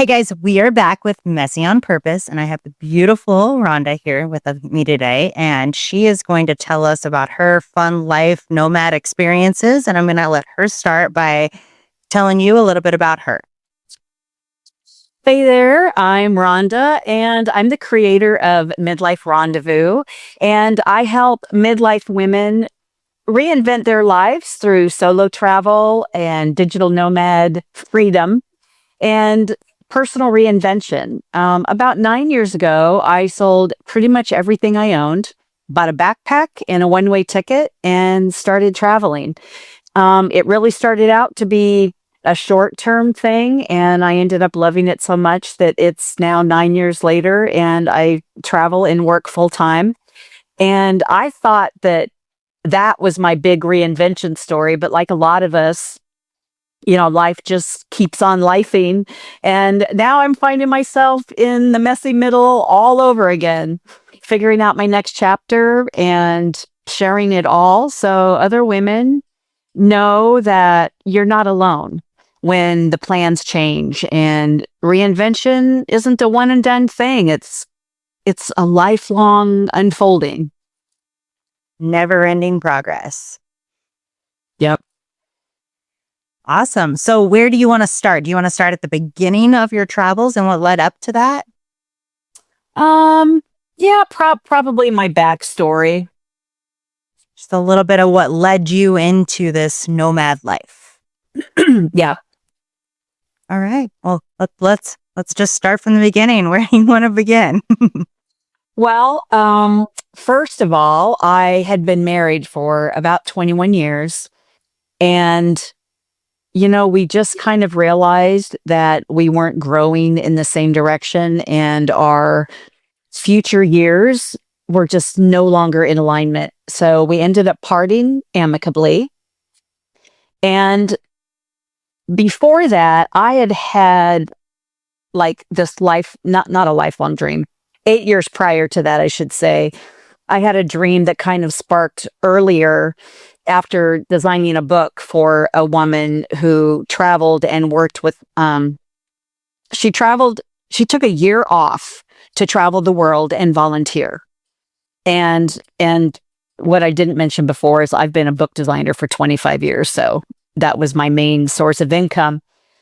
Hey guys, we are back with Messy on Purpose, and I have the beautiful Rhonda here with me today, and she is going to tell us about her fun life nomad experiences. And I'm going to let her start by telling you a little bit about her. Hey there, I'm Rhonda, and I'm the creator of Midlife Rondavous, and I help midlife women reinvent their lives through solo travel and digital nomad freedom and personal reinvention. About 9 years ago, I sold pretty much everything I owned, bought a backpack and a one-way ticket, and started traveling. It really started out to be a short-term thing, and I ended up loving it so much that it's now 9 years later, and I travel and work full-time. And I thought that that was my big reinvention story, but like a lot of us, life just keeps on lifing. And now I'm finding myself in the messy middle all over again, figuring out my next chapter and sharing it all so other women know that you're not alone when the plans change, and reinvention isn't a one and done thing. It's a lifelong unfolding. Never ending progress. Yep. Awesome. So, where do you want to start? Do you want to start at the beginning of your travels and what led up to that? Yeah, probably my backstory. Just a little bit of what led you into this nomad life. Yeah. All right. Well, let's just start from the beginning. Where do you want to begin? Well, first of all, I had been married for about 21 years, and we just kind of realized that we weren't growing in the same direction, and our future years were just no longer in alignment. So we ended up parting amicably. And before that, I had like this life, not a lifelong dream. 8 years prior to that, I should say, I had a dream that kind of sparked earlier after designing a book for a woman who traveled and worked with, she took a year off to travel the world and volunteer. And what I didn't mention before is I've been a book designer for 25 years. So that was my main source of income.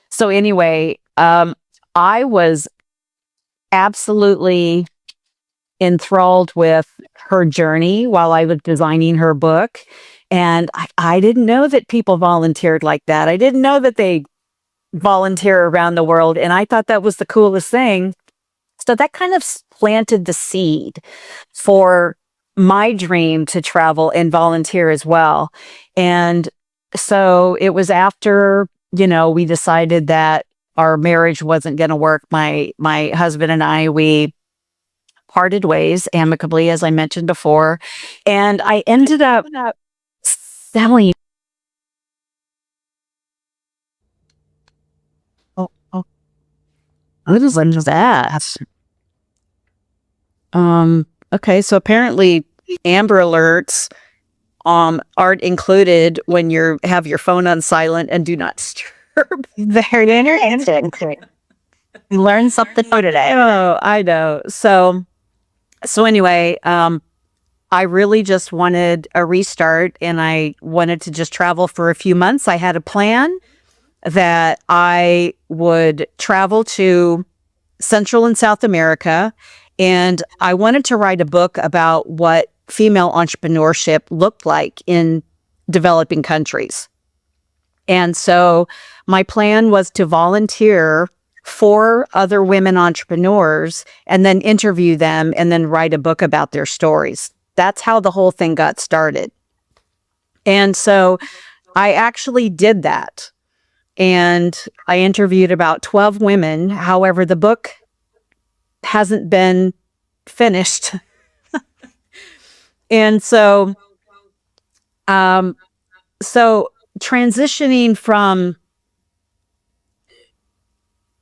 So anyway, I was absolutely enthralled with her journey while I was designing her book. And I didn't know that people volunteered like that. I didn't know that they volunteer around the world. And I thought that was the coolest thing. So that kind of planted the seed for my dream to travel and volunteer as well. And so it was after, we decided that our marriage wasn't going to work. My husband and I, we parted ways amicably, as I mentioned before. And I ended up selling. Oh, What is that? Okay, so apparently Amber Alerts aren't included when you have your phone on silent and do not disturb. very interesting. We learned something new today. Oh, I know. So anyway, I really just wanted a restart, and I wanted to just travel for a few months. I had a plan that I would travel to Central and South America, and I wanted to write a book about what female entrepreneurship looked like in developing countries. And so my plan was to volunteer for other women entrepreneurs and then interview them and then write a book about their stories. That's how the whole thing got started. And so I actually did that. And I interviewed about 12 women. However, the book hasn't been finished. And so, transitioning from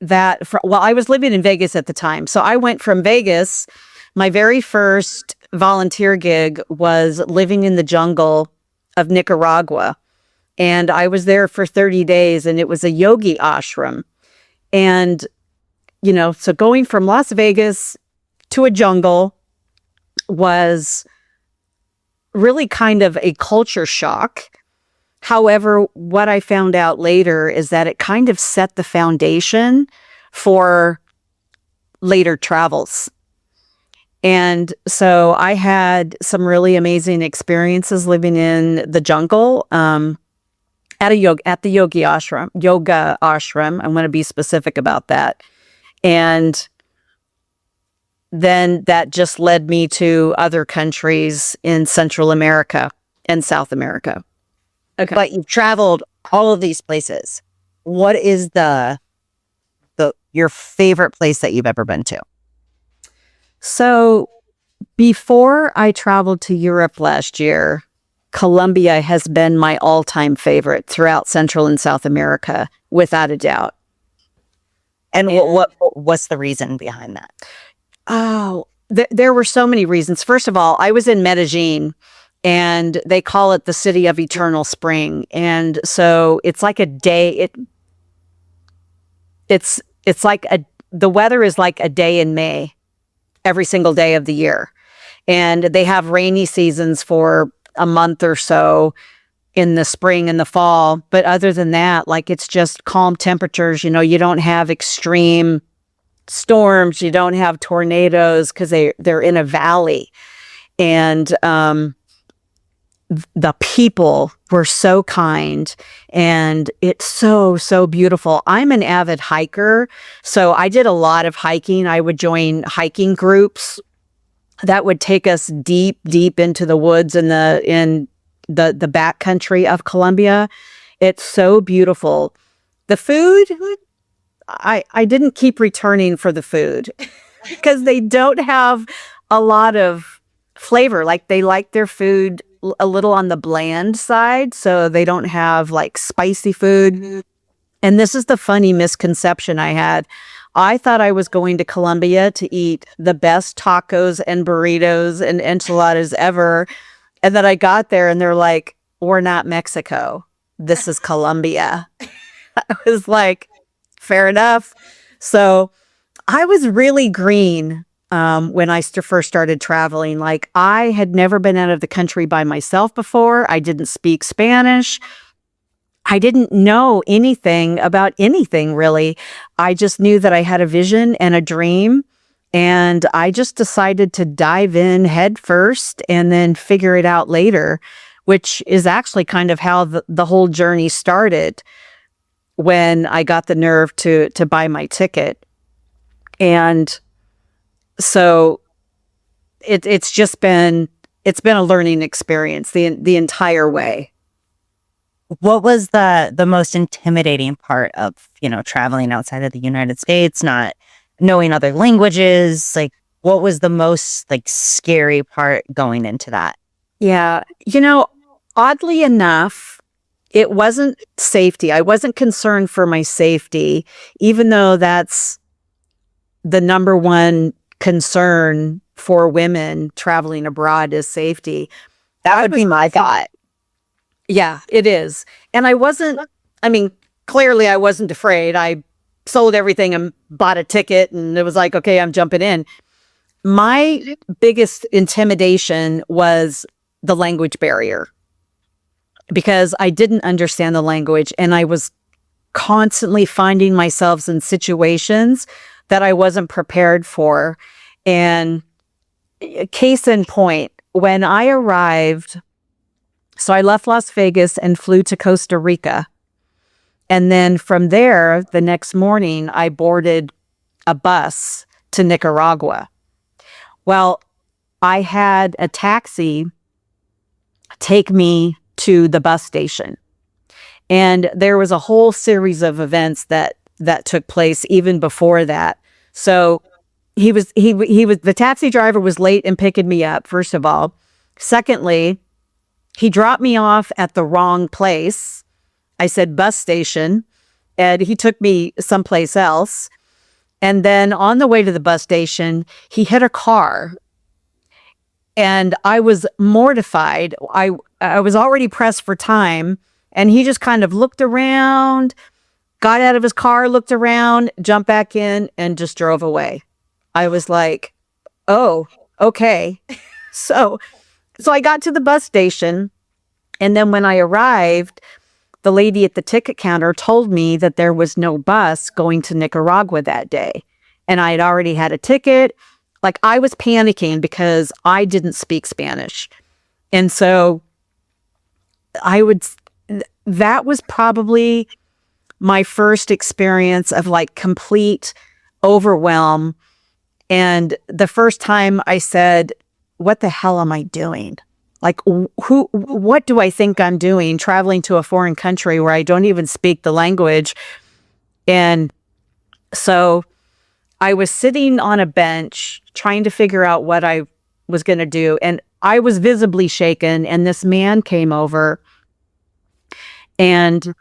that, well, I was living in Vegas at the time. So I went from Vegas. My very first volunteer gig was living in the jungle of Nicaragua. And I was there for 30 days, and it was a yogi ashram. And so going from Las Vegas to a jungle was really kind of a culture shock. However, what I found out later is that it kind of set the foundation for later travels. And so I had some really amazing experiences living in the jungle at the yoga ashram. I'm going to be specific about that. And then that just led me to other countries in Central America and South America. Okay. But you've traveled all of these places. What is your favorite place that you've ever been to? So before I traveled to Europe last year, Colombia has been my all-time favorite throughout Central and South America, without a doubt. And what's the reason behind that? Oh, there were so many reasons. First of all, I was in Medellin, and they call it the city of eternal spring. And so it's like a day. It's like the weather is like a day in May, every single day of the year. And they have rainy seasons for a month or so in the spring and the fall. But other than that, like, it's just calm temperatures. You don't have extreme storms. You don't have tornadoes because they're in a valley. And the people were so kind, and it's so beautiful. I'm an avid hiker, so I did a lot of hiking. I would join hiking groups that would take us deep into the woods in the back country of Colombia. It's so beautiful. The food, I didn't keep returning for the food because they don't have a lot of flavor. Like, they like their food a little on the bland side, so they don't have like spicy food. And this is the funny misconception I had. I thought I was going to Colombia to eat the best tacos and burritos and enchiladas ever. And then I got there and they're like, "We're not Mexico. This is Colombia." I was like, fair enough. So I was really green when I first started traveling. Like, I had never been out of the country by myself before. I didn't speak Spanish. I didn't know anything about anything, really. I just knew that I had a vision and a dream, and I just decided to dive in head first and then figure it out later, which is actually kind of how the whole journey started when I got the nerve to buy my ticket. And so it's been a learning experience the entire way. What was the most intimidating part of, traveling outside of the United States, not knowing other languages? Like, what was the most scary part going into that? Yeah. Oddly enough, it wasn't safety. I wasn't concerned for my safety, even though that's the number one concern for women traveling abroad is safety. That would be my thought. Yeah, it is. And clearly I wasn't afraid. I sold everything and bought a ticket, and it was like, okay, I'm jumping in. My biggest intimidation was the language barrier, because I didn't understand the language, and I was constantly finding myself in situations that I wasn't prepared for. And case in point, when I arrived, so I left Las Vegas and flew to Costa Rica. And then from there, the next morning, I boarded a bus to Nicaragua. Well, I had a taxi take me to the bus station. And there was a whole series of events that took place even before that. So the taxi driver was late in picking me up, first of all. Secondly, he dropped me off at the wrong place. I said bus station, and he took me someplace else. And then on the way to the bus station, he hit a car. And I was mortified. I was already pressed for time, and he just kind of looked around, got out of his car, looked around, jumped back in, and just drove away. I was like, oh, okay. So, so I got to the bus station, and then when I arrived, the lady at the ticket counter told me that there was no bus going to Nicaragua that day. And I had already had a ticket. Like, I was panicking because I didn't speak Spanish. And so I would, that was probably my first experience of like complete overwhelm. And the first time I said, what the hell am I doing? Like, what do I think I'm doing traveling to a foreign country where I don't even speak the language? And so I was sitting on a bench trying to figure out what I was going to do. And I was visibly shaken. And this man came over, and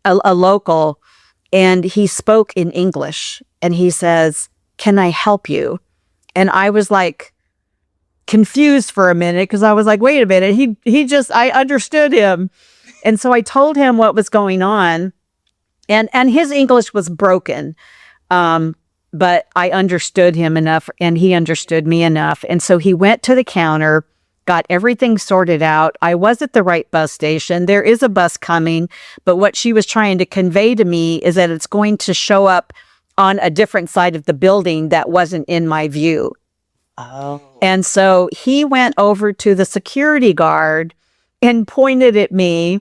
a local, and he spoke in English, and he says, "Can I help you?" And I was like confused for a minute, because I was like, wait a minute, I understood him. And so I told him what was going on, and his English was broken. But I understood him enough, and he understood me enough. And so he went to the counter, got everything sorted out. I was at the right bus station. There is a bus coming, but what she was trying to convey to me is that it's going to show up on a different side of the building that wasn't in my view. Oh. And so he went over to the security guard and pointed at me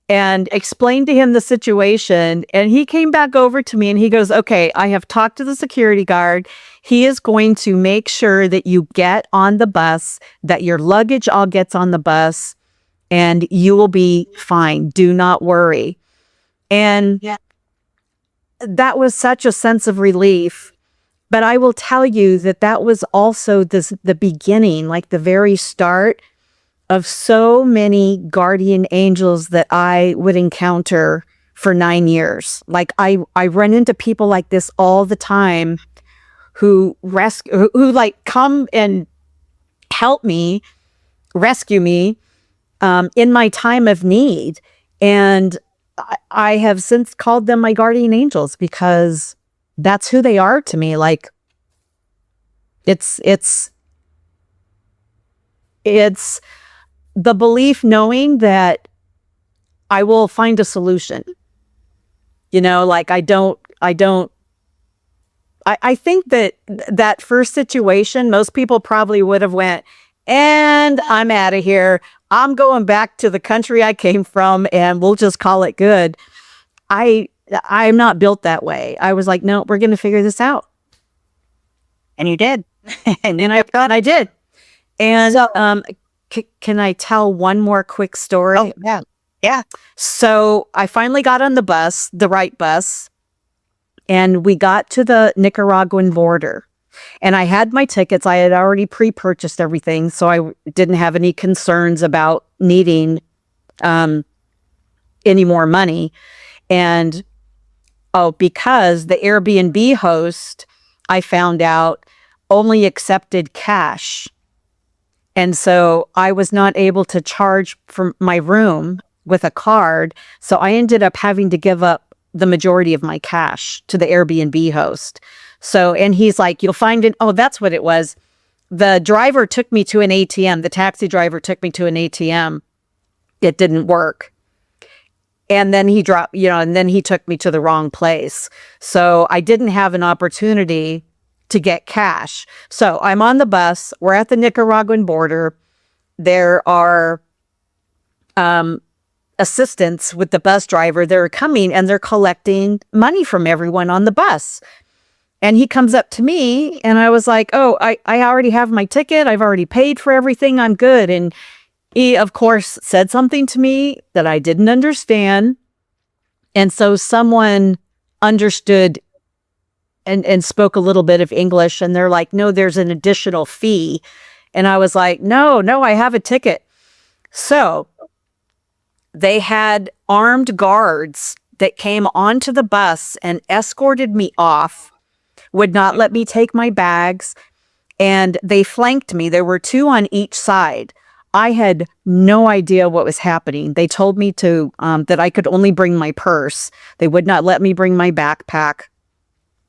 and explained to him the situation. And he came back over to me and he goes, okay, I have talked to the security guard. He is going to make sure that you get on the bus, that your luggage all gets on the bus, and you will be fine. Do not worry. And that was such a sense of relief. But I will tell you that that was also the beginning, like the very start of so many guardian angels that I would encounter for 9 years. Like I run into people like this all the time who like come and help me, rescue me in my time of need. And I have since called them my guardian angels, because that's who they are to me. Like it's the belief, knowing that I will find a solution. You know, like I think that first situation, most people probably would have went, and I'm out of here. I'm going back to the country I came from, and we'll just call it good. I'm not built that way. I was like, no, we're going to figure this out. And you did. And I did. And can I tell one more quick story? Oh, yeah. Yeah. So I finally got on the bus, the right bus, and we got to the Nicaraguan border. And I had my tickets. I had already pre-purchased everything, so I didn't have any concerns about needing any more money. And because the Airbnb host, I found out, only accepted cash. And so I was not able to charge for my room with a card. So I ended up having to give up the majority of my cash to the Airbnb host. So, and he's like, you'll find it. Oh, that's what it was. The driver took me to an ATM. The taxi driver took me to an ATM. It didn't work. And then he dropped, and then he took me to the wrong place. So I didn't have an opportunity to get cash. So I'm on the bus. We're at the Nicaraguan border. There are assistants with the bus driver. They're coming and they're collecting money from everyone on the bus. And he comes up to me and I was like, oh, I already have my ticket. I've already paid for everything. I'm good. And he, of course, said something to me that I didn't understand. And so someone understood and spoke a little bit of English, and they're like, no, there's an additional fee. And I was like, no, I have a ticket. So they had armed guards that came onto the bus and escorted me off, would not let me take my bags, and they flanked me. There were two on each side. I had no idea what was happening. They told me to that I could only bring my purse. They would not let me bring my backpack.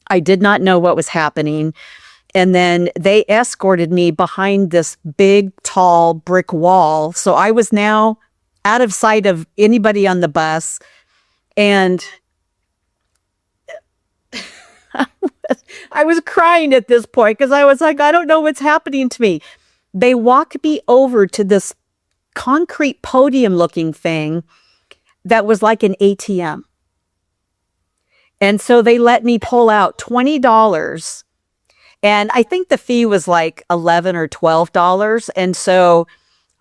I did not know what was happening. And then they escorted me behind this big, tall brick wall. So I was now out of sight of anybody on the bus. And I was crying at this point because I was like, I don't know what's happening to me. They walked me over to this concrete podium looking thing that was like an ATM. And so they let me pull out $20. And I think the fee was like $11 or $12. And so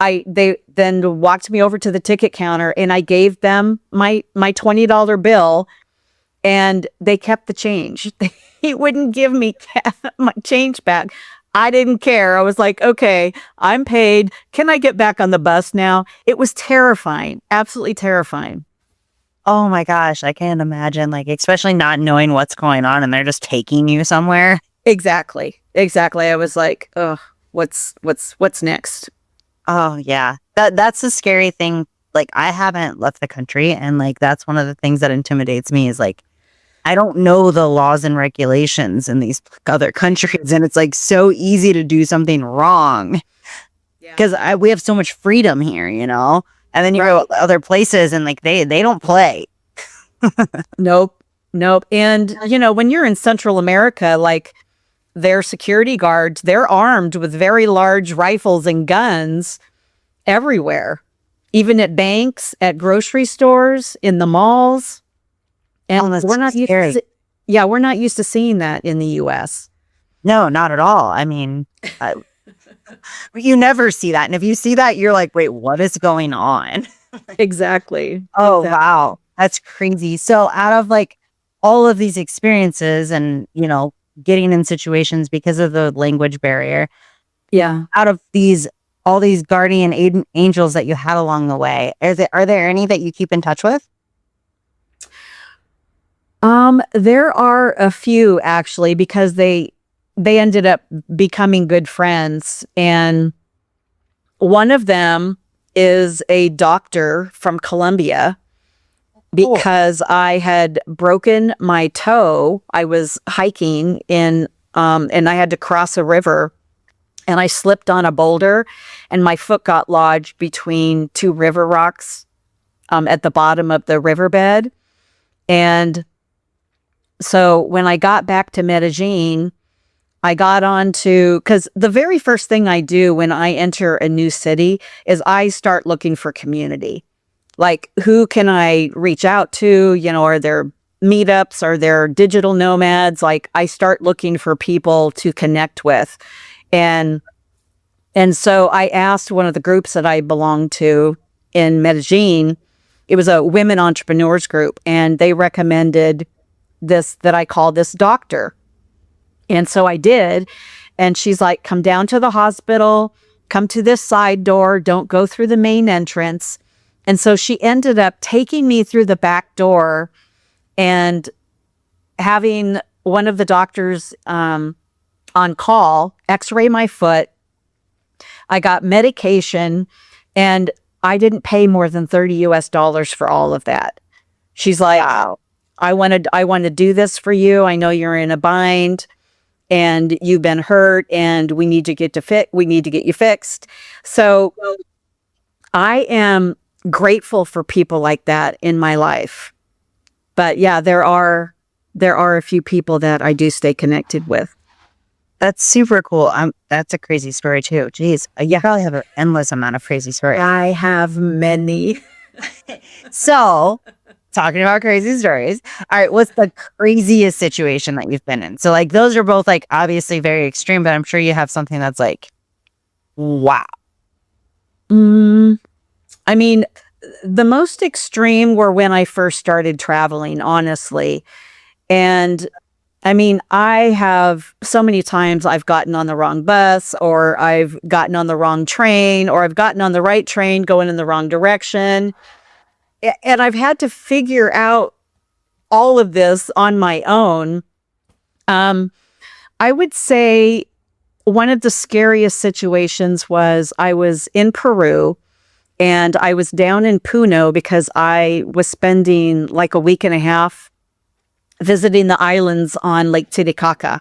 they then walked me over to the ticket counter and I gave them my $20 bill and they kept the change. He wouldn't give me my change back. I didn't care. I was like, okay, I'm paid. Can I get back on the bus now? It was terrifying, absolutely terrifying. Oh my gosh, I can't imagine, like, especially not knowing what's going on and they're just taking you somewhere. Exactly. Exactly. I was like, oh, what's next? Oh yeah. That's the scary thing. Like, I haven't left the country, and like that's one of the things that intimidates me is like I don't know the laws and regulations in these other countries, and it's like so easy to do something wrong because we have so much freedom here, you know. And then you go other places, and like they don't play. Nope. Nope. And you know, when you're in Central America, like their security guards, they're armed with very large rifles and guns everywhere, even at banks, at grocery stores, in the malls. And That's we're not used scary. we're not used to seeing that in the US. No, not at all. I mean, you never see that. And if you see that, you're like, wait, what is going on? Exactly. Oh, Exactly. wow. That's crazy. So out of like all of these experiences and, you know, getting in situations because of the language barrier, Yeah. out of all these guardian angels that you had along the way, are there any that you keep in touch with? There are a few actually because they ended up becoming good friends, and one of them is a doctor from Colombia because I had broken my toe. I was hiking and I had to cross a river and I slipped on a boulder and my foot got lodged between two river rocks at the bottom of the riverbed. And so when I got back to Medellin, I got on to, because the very first thing I do when I enter a new city is I start looking for community. Like, who can I reach out to? You know, are there meetups? Are there digital nomads? Like, I start looking for people to connect with. And so I asked one of the groups that I belonged to in Medellin. It was a women entrepreneurs group, and they recommended this, that I call this doctor. And so I did. And she's like, come down to the hospital, come to this side door, don't go through the main entrance. And so she ended up taking me through the back door and having one of the doctors on call x-ray my foot. I got medication and I didn't pay more than $30 for all of that. She's like, wow, I want to do this for you. I know you're in a bind and you've been hurt and we need to get you fixed. So I am grateful for people like that in my life. But yeah, there are a few people that I do stay connected with. That's super cool. That's a crazy story too. Jeez, you probably have an endless amount of crazy stories. I have many. So, talking about crazy stories. All right, what's the craziest situation that you've been in? So, like, those are both like obviously very extreme, but I'm sure you have something that's like, wow. I mean, the most extreme were when I first started traveling, honestly. And I mean, I have so many times I've gotten on the wrong bus or I've gotten on the wrong train or I've gotten on the right train going in the wrong direction. And I've had to figure out all of this on my own. I would say one of the scariest situations was I was in Peru and I was down in Puno because I was spending like a week and a half visiting the islands on Lake Titicaca.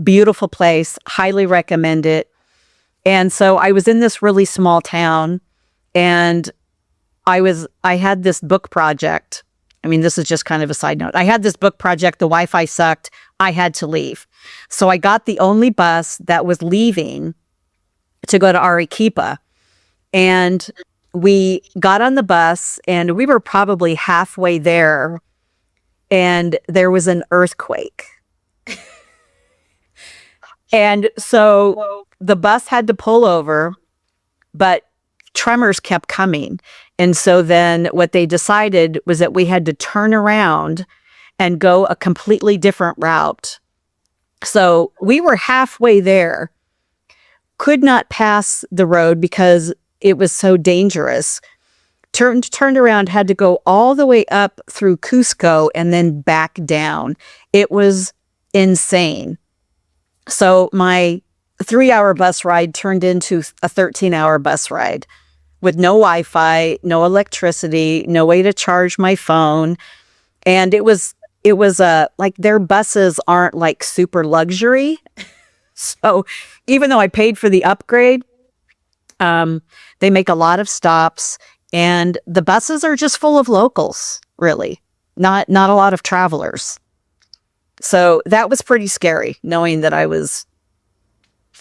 Beautiful place, highly recommend it. And so I was in this really small town and I had this book project. I mean, this is just kind of a side note. I had this book project, the Wi-Fi sucked. I had to leave. So I got the only bus that was leaving to go to Arequipa. And we got on the bus and we were probably halfway there and there was an earthquake. And so the bus had to pull over, but tremors kept coming. And so then what they decided was that we had to turn around and go a completely different route. So we were halfway there, could not pass the road because it was so dangerous. Turned around, had to go all the way up through Cusco and then back down. It was insane. So my 3-hour bus ride turned into a 13-hour bus ride with no Wi-Fi, no electricity, no way to charge my phone. And it was like their buses aren't like super luxury. So even though I paid for the upgrade, they make a lot of stops and the buses are just full of locals, really, not a lot of travelers. So that was pretty scary, knowing that I was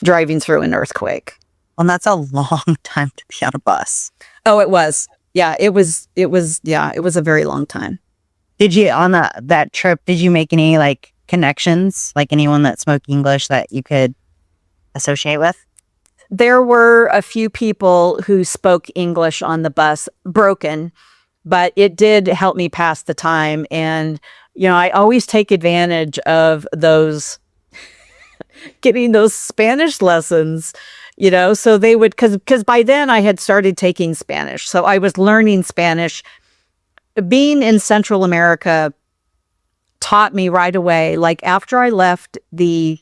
driving through an earthquake. Well, that's a long time to be on a bus. Oh, it was. Yeah, it was a very long time. Did you, on that trip, did you make any like connections, like anyone that spoke English that you could associate with? There were a few people who spoke English on the bus, broken, but it did help me pass the time. And, I always take advantage of those, getting those Spanish lessons, so they would, because by then I had started taking Spanish. So I was learning Spanish. Being in Central America taught me right away. Like after I left the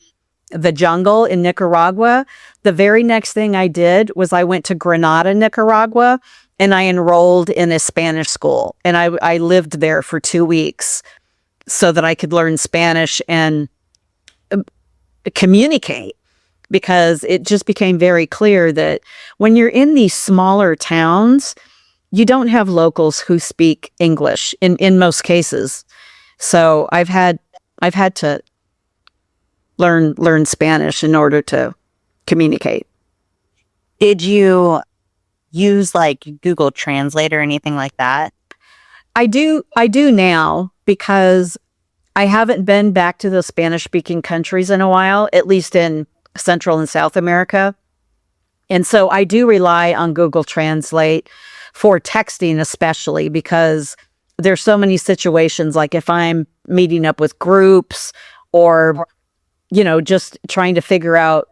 jungle in Nicaragua, the very next thing I did was I went to Granada, Nicaragua, and I enrolled in a Spanish school. And I lived there for 2 weeks so that I could learn Spanish and communicate, because it just became very clear that when you're in these smaller towns, you don't have locals who speak English in most cases. So I've had to learn Spanish in order to communicate. Did you use like Google Translate or anything like that? I do now, because I haven't been back to the Spanish speaking countries in a while, at least in Central and South America. And so I do rely on Google Translate for texting, especially because there's so many situations, like if I'm meeting up with groups or, just trying to figure out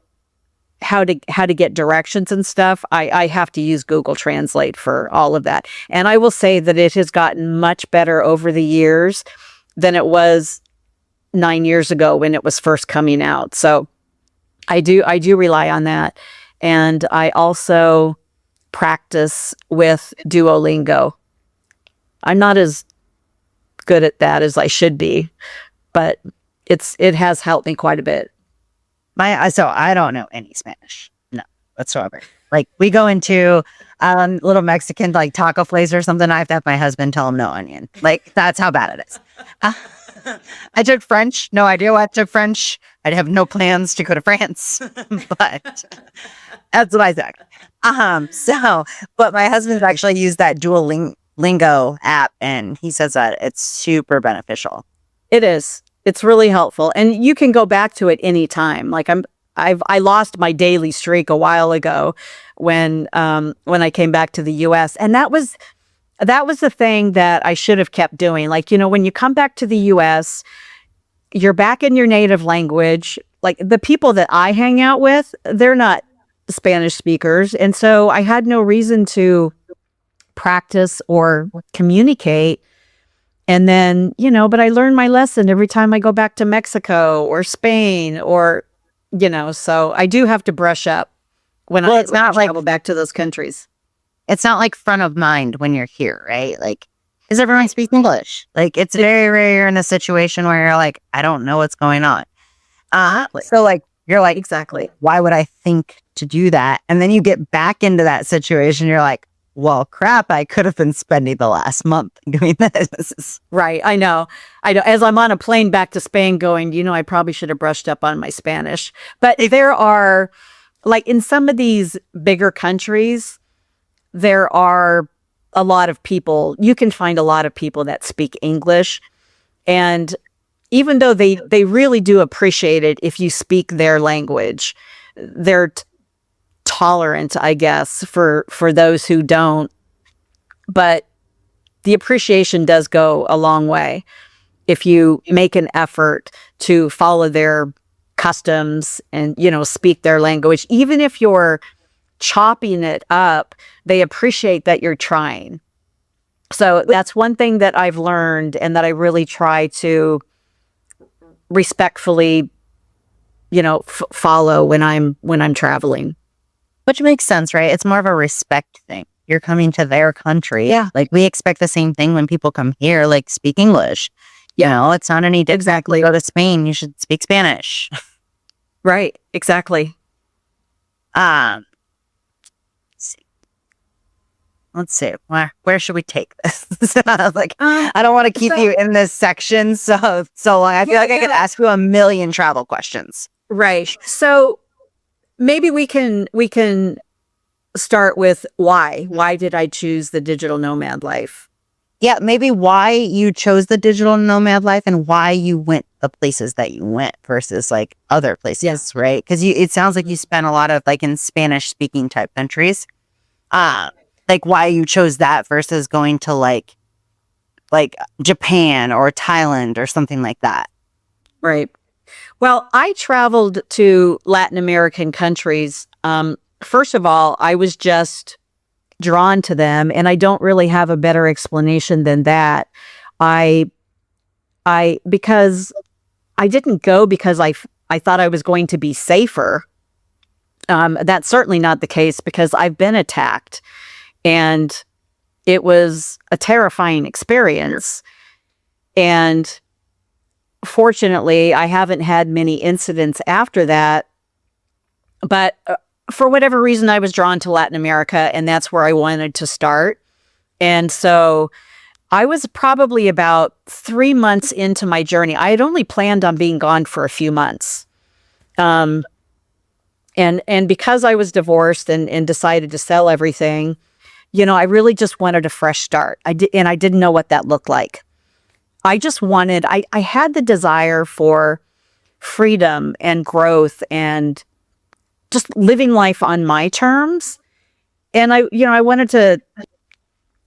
how to get directions and stuff, I have to use Google Translate for all of that. And I will say that it has gotten much better over the years than it was 9 years ago when it was first coming out. So I do rely on that. And I also practice with Duolingo. I'm not as good at that as I should be, but it has helped me quite a bit. So I don't know any Spanish, no whatsoever. Like we go into little Mexican like taco place or something, I have to have my husband tell him no onion. Like that's how bad it is. I took French, no idea why I took French. I have no plans to go to France, but that's what I said. But my husband's actually used that Duolingo app, and he says that it's super beneficial. It is. It's really helpful, and you can go back to it anytime. Like I lost my daily streak a while ago when I came back to the U.S. and that was the thing that I should have kept doing. Like, when you come back to the U.S., you're back in your native language. Like the people that I hang out with, they're not Spanish speakers, and so I had no reason to practice or communicate. And then, but I learn my lesson every time I go back to Mexico or Spain or So I do have to brush up when Well, I it's not like travel back to those countries. it's not like front of mind when you're here, right? Like, does everyone speak English? Like, it's very rare in a situation where you're like, I don't know what's going on. So like you're like, Exactly. why would I think to do that? And then you get back into that situation, you're like, well, crap, I could have been spending the last month doing this. Right. I know. I know. As I'm on a plane back to Spain going, I probably should have brushed up on my Spanish. But there are, like in some of these bigger countries, there are a lot of people, you can find a lot of people that speak English. And even though they really do appreciate it if you speak their language, they're tolerant, I guess, for those who don't. But the appreciation does go a long way if you make an effort to follow their customs and, speak their language. Even if you're chopping it up, they appreciate that you're trying. So that's one thing that I've learned and that I really try to respectfully, follow when I'm traveling. Which makes sense, right? It's more of a respect thing. You're coming to their country. Yeah. Like we expect the same thing when people come here, like speak English. It's not any different. Exactly. Go to Spain, you should speak Spanish. Right. Exactly. Let's see. Let's see. Where should we take this? I was like, I don't want to keep you in this section so long. I feel like I could ask you a million travel questions. Right. So maybe we can start with why. Why did I choose the digital nomad life? Yeah, maybe why you chose the digital nomad life and why you went the places that you went versus like other places, yes, right? Because it sounds like you spent a lot of like in Spanish speaking type countries. Like why you chose that versus going to like Japan or Thailand or something like that. Right. Well, I traveled to Latin American countries. First of all, I was just drawn to them, and I don't really have a better explanation than that. Because I didn't go because I thought I was going to be safer. That's certainly not the case because I've been attacked, and it was a terrifying experience. And fortunately, I haven't had many incidents after that. But for whatever reason, I was drawn to Latin America, and that's where I wanted to start. And so I was probably about 3 months into my journey. I had only planned on being gone for a few months. And because I was divorced and decided to sell everything, I really just wanted a fresh start. I didn't know what that looked like. I had the desire for freedom and growth and just living life on my terms. And I wanted to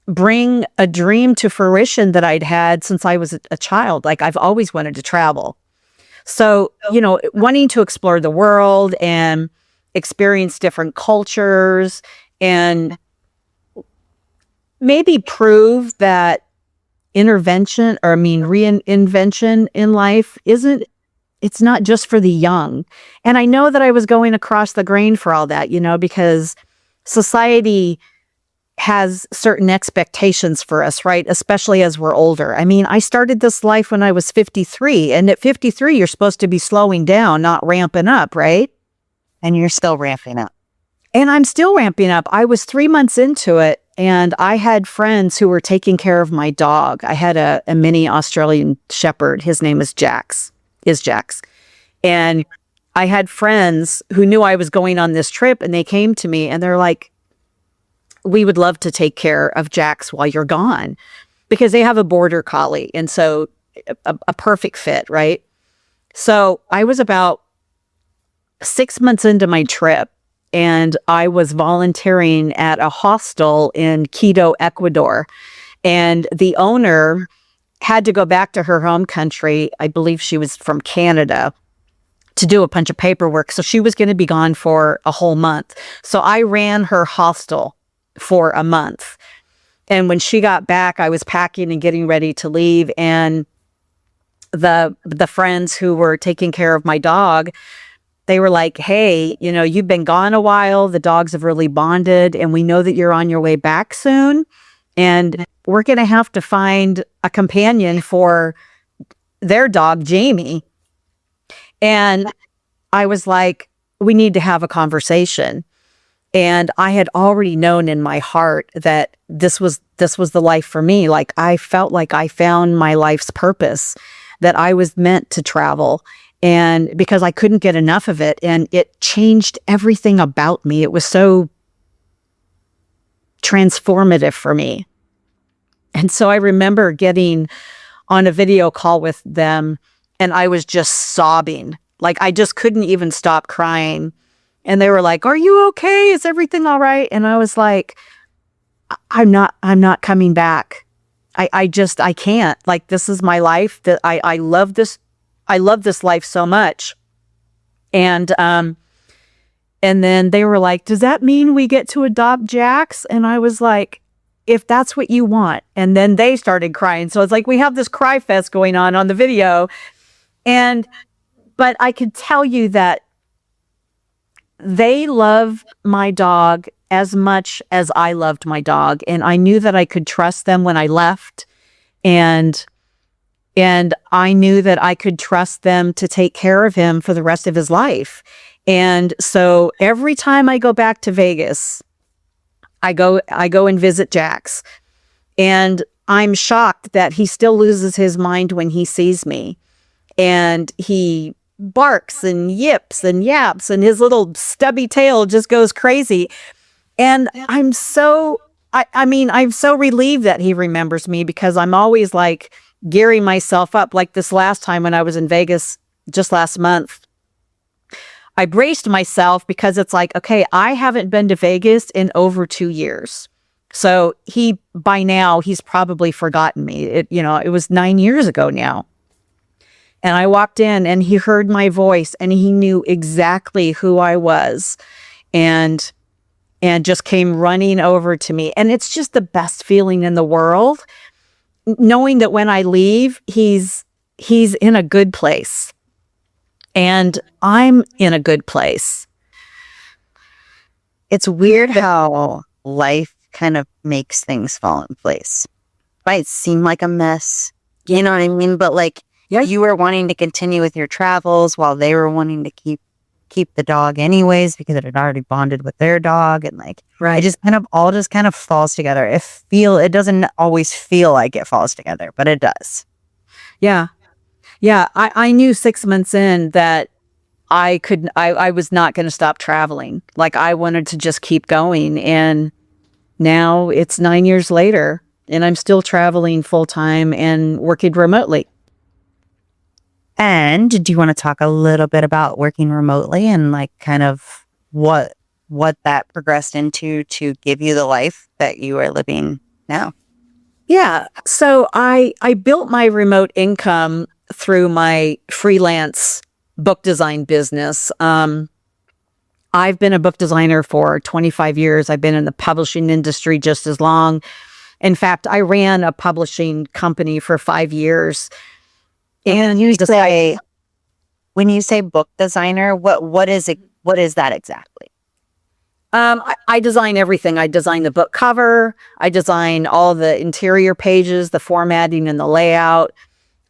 bring a dream to fruition that I'd had since I was a child. Like I've always wanted to travel. So, wanting to explore the world and experience different cultures and maybe prove that reinvention in life it's not just for the young. And I know that I was going across the grain for all that, because society has certain expectations for us, right? Especially as we're older. I mean, I started this life when I was 53, and at 53, you're supposed to be slowing down, not ramping up, right? And you're still ramping up. And I'm still ramping up. I was 3 months into it, and I had friends who were taking care of my dog. I had a mini Australian Shepherd. His name is Jax. And I had friends who knew I was going on this trip, and they came to me and they're like, we would love to take care of Jax while you're gone, because they have a border collie. And so a perfect fit, right? So I was about 6 months into my trip, and I was volunteering at a hostel in Quito, Ecuador. And the owner had to go back to her home country. I believe she was from Canada, to do a bunch of paperwork. So she was going to be gone for a whole month. So I ran her hostel for a month. And when she got back, I was packing and getting ready to leave. And the friends who were taking care of my dog they were like, hey, you've been gone a while. The dogs have really bonded, and we know that you're on your way back soon. And we're going to have to find a companion for their dog, Jamie. And I was like, we need to have a conversation. And I had already known in my heart that this was the life for me. Like, I felt like I found my life's purpose, that I was meant to travel. And because I couldn't get enough of it, and it changed everything about me. It was so transformative for me. And so I remember getting on a video call with them, and I was just sobbing. Like, I just couldn't even stop crying. And they were like, are you okay? Is everything all right? And I was like, I'm not coming back. I can't. Like, this is my life. That I love this. I love this life so much. And then they were like, does that mean we get to adopt Jax? And I was like, if that's what you want. And then they started crying. So it's like, we have this cry fest going on the video. But I could tell you that they love my dog as much as I loved my dog. And I knew that I could trust them when I left. And I knew that I could trust them to take care of him for the rest of his life. And so every time I go back to Vegas, I go and visit Jax. And I'm shocked that he still loses his mind when he sees me. And he barks and yips and yaps, and his little stubby tail just goes crazy. And I'm so relieved that he remembers me, because I'm always like gearing myself up. Like this last time when I was in Vegas just last month, I braced myself, because it's like, okay, I haven't been to Vegas in over 2 years. So by now he's probably forgotten me. It was 9 years ago now. And I walked in, and he heard my voice, and he knew exactly who I was, and just came running over to me. And it's just the best feeling in the world, knowing that when I leave, he's in a good place, and I'm in a good place. It's weird how life kind of makes things fall in place. Might seem like a mess, you know what I mean? But like, Yeah. You were wanting to continue with your travels while they were wanting to keep the dog anyways, because it had already bonded with their dog, and like, Right. it just kind of falls together. It doesn't always feel like it falls together, but it does. Yeah. Yeah. I knew 6 months in that I was not going to stop traveling. Like, I wanted to just keep going. And now it's 9 years later, and I'm still traveling full time and working remotely. And do you want to talk a little bit about working remotely, and like kind of what that progressed into to give you the life that you are living now? Yeah. So I built my remote income through my freelance book design business. I've been a book designer for 25 years. I've been in the publishing industry just as long. In fact, I ran a publishing company for 5 years. And when you say book designer, what is it? What is that exactly? I design everything. I design the book cover. I design all the interior pages, the formatting and the layout.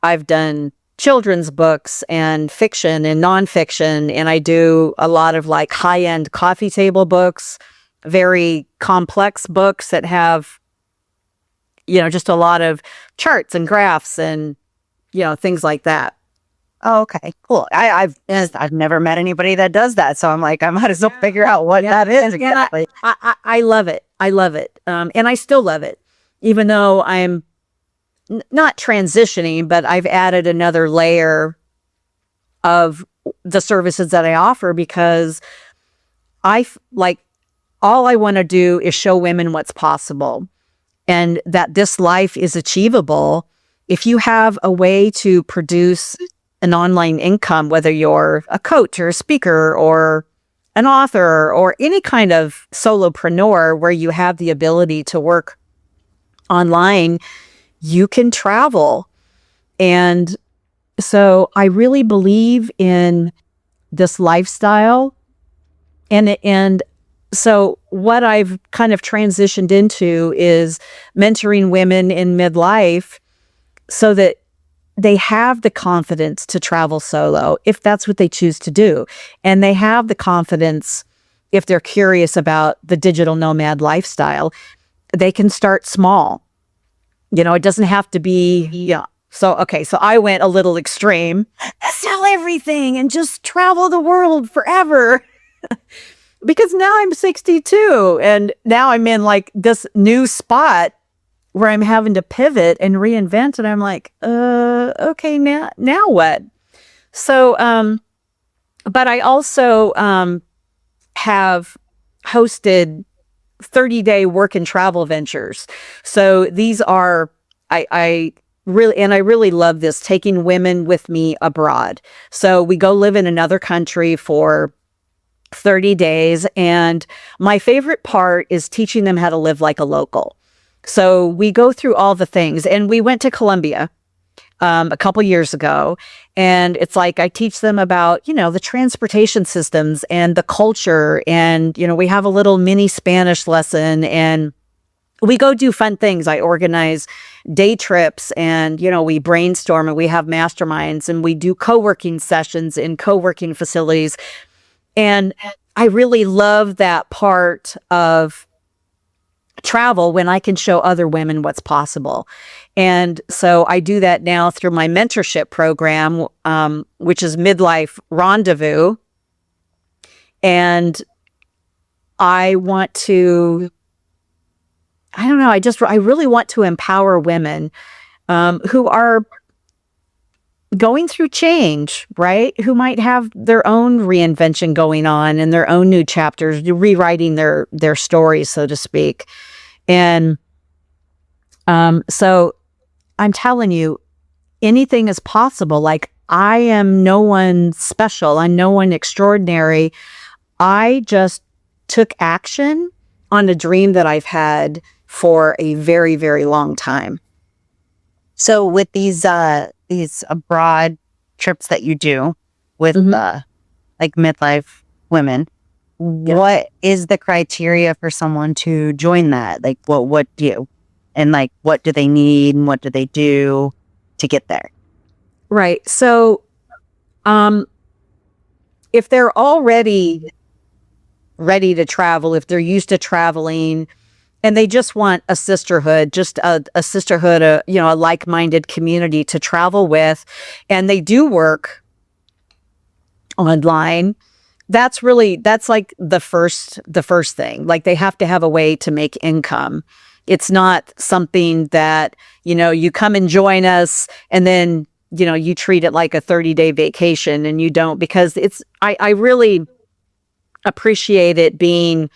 I've done children's books and fiction and nonfiction. And I do a lot of like high-end coffee table books, very complex books that have, just a lot of charts and graphs and, things like that. Oh, okay, cool. I've never met anybody that does that, so I'm like, I might as well figure out what that is exactly. I love it. I love it. And I still love it, even though I'm not transitioning, but I've added another layer of the services that I offer, because all I want to do is show women what's possible, and that this life is achievable if you have a way to produce an online income, whether you're a coach or a speaker or an author or any kind of solopreneur where you have the ability to work online. You can travel. And so I really believe in this lifestyle. And so what I've kind of transitioned into is mentoring women in midlife so that they have the confidence to travel solo if that's what they choose to do. And they have the confidence if they're curious about the digital nomad lifestyle. They can start small. It doesn't have to be, yeah. So, okay, so I went a little extreme. Sell everything and just travel the world forever. Because now I'm 62 and now I'm in like this new spot where I'm having to pivot and reinvent. And I'm like, okay, now what? So, but I also have hosted 30-day work and travel ventures. So these are, I really love this, taking women with me abroad. So we go live in another country for 30 days. And my favorite part is teaching them how to live like a local. So we go through all the things, and we went to Colombia a couple years ago. And it's like I teach them about, the transportation systems and the culture. And, we have a little mini Spanish lesson, and we go do fun things. I organize day trips, and, we brainstorm, and we have masterminds, and we do co-working sessions in co-working facilities. And I really love that part of travel when I can show other women what's possible. And so I do that now through my mentorship program, which is Midlife Rondavous. And I want to, I don't know, I really want to empower women who are going through change, right? Who might have their own reinvention going on and their own new chapters, rewriting their stories, so to speak. And so I'm telling you, anything is possible. Like, I am no one special. I'm no one extraordinary. I just took action on a dream that I've had for a very, very long time. So with these abroad trips that you do with like midlife women, what is the criteria for someone to join that? Like what do you, and like what do they need and what do they do to get there? Right. So if they're already ready to travel, if they're used to traveling, and they just want a sisterhood, just a sisterhood, a like-minded community to travel with, and they do work online, that's like the first thing. Like, they have to have a way to make income. It's not something that, you come and join us and then, you treat it like a 30-day vacation, and you don't, because I really appreciate it being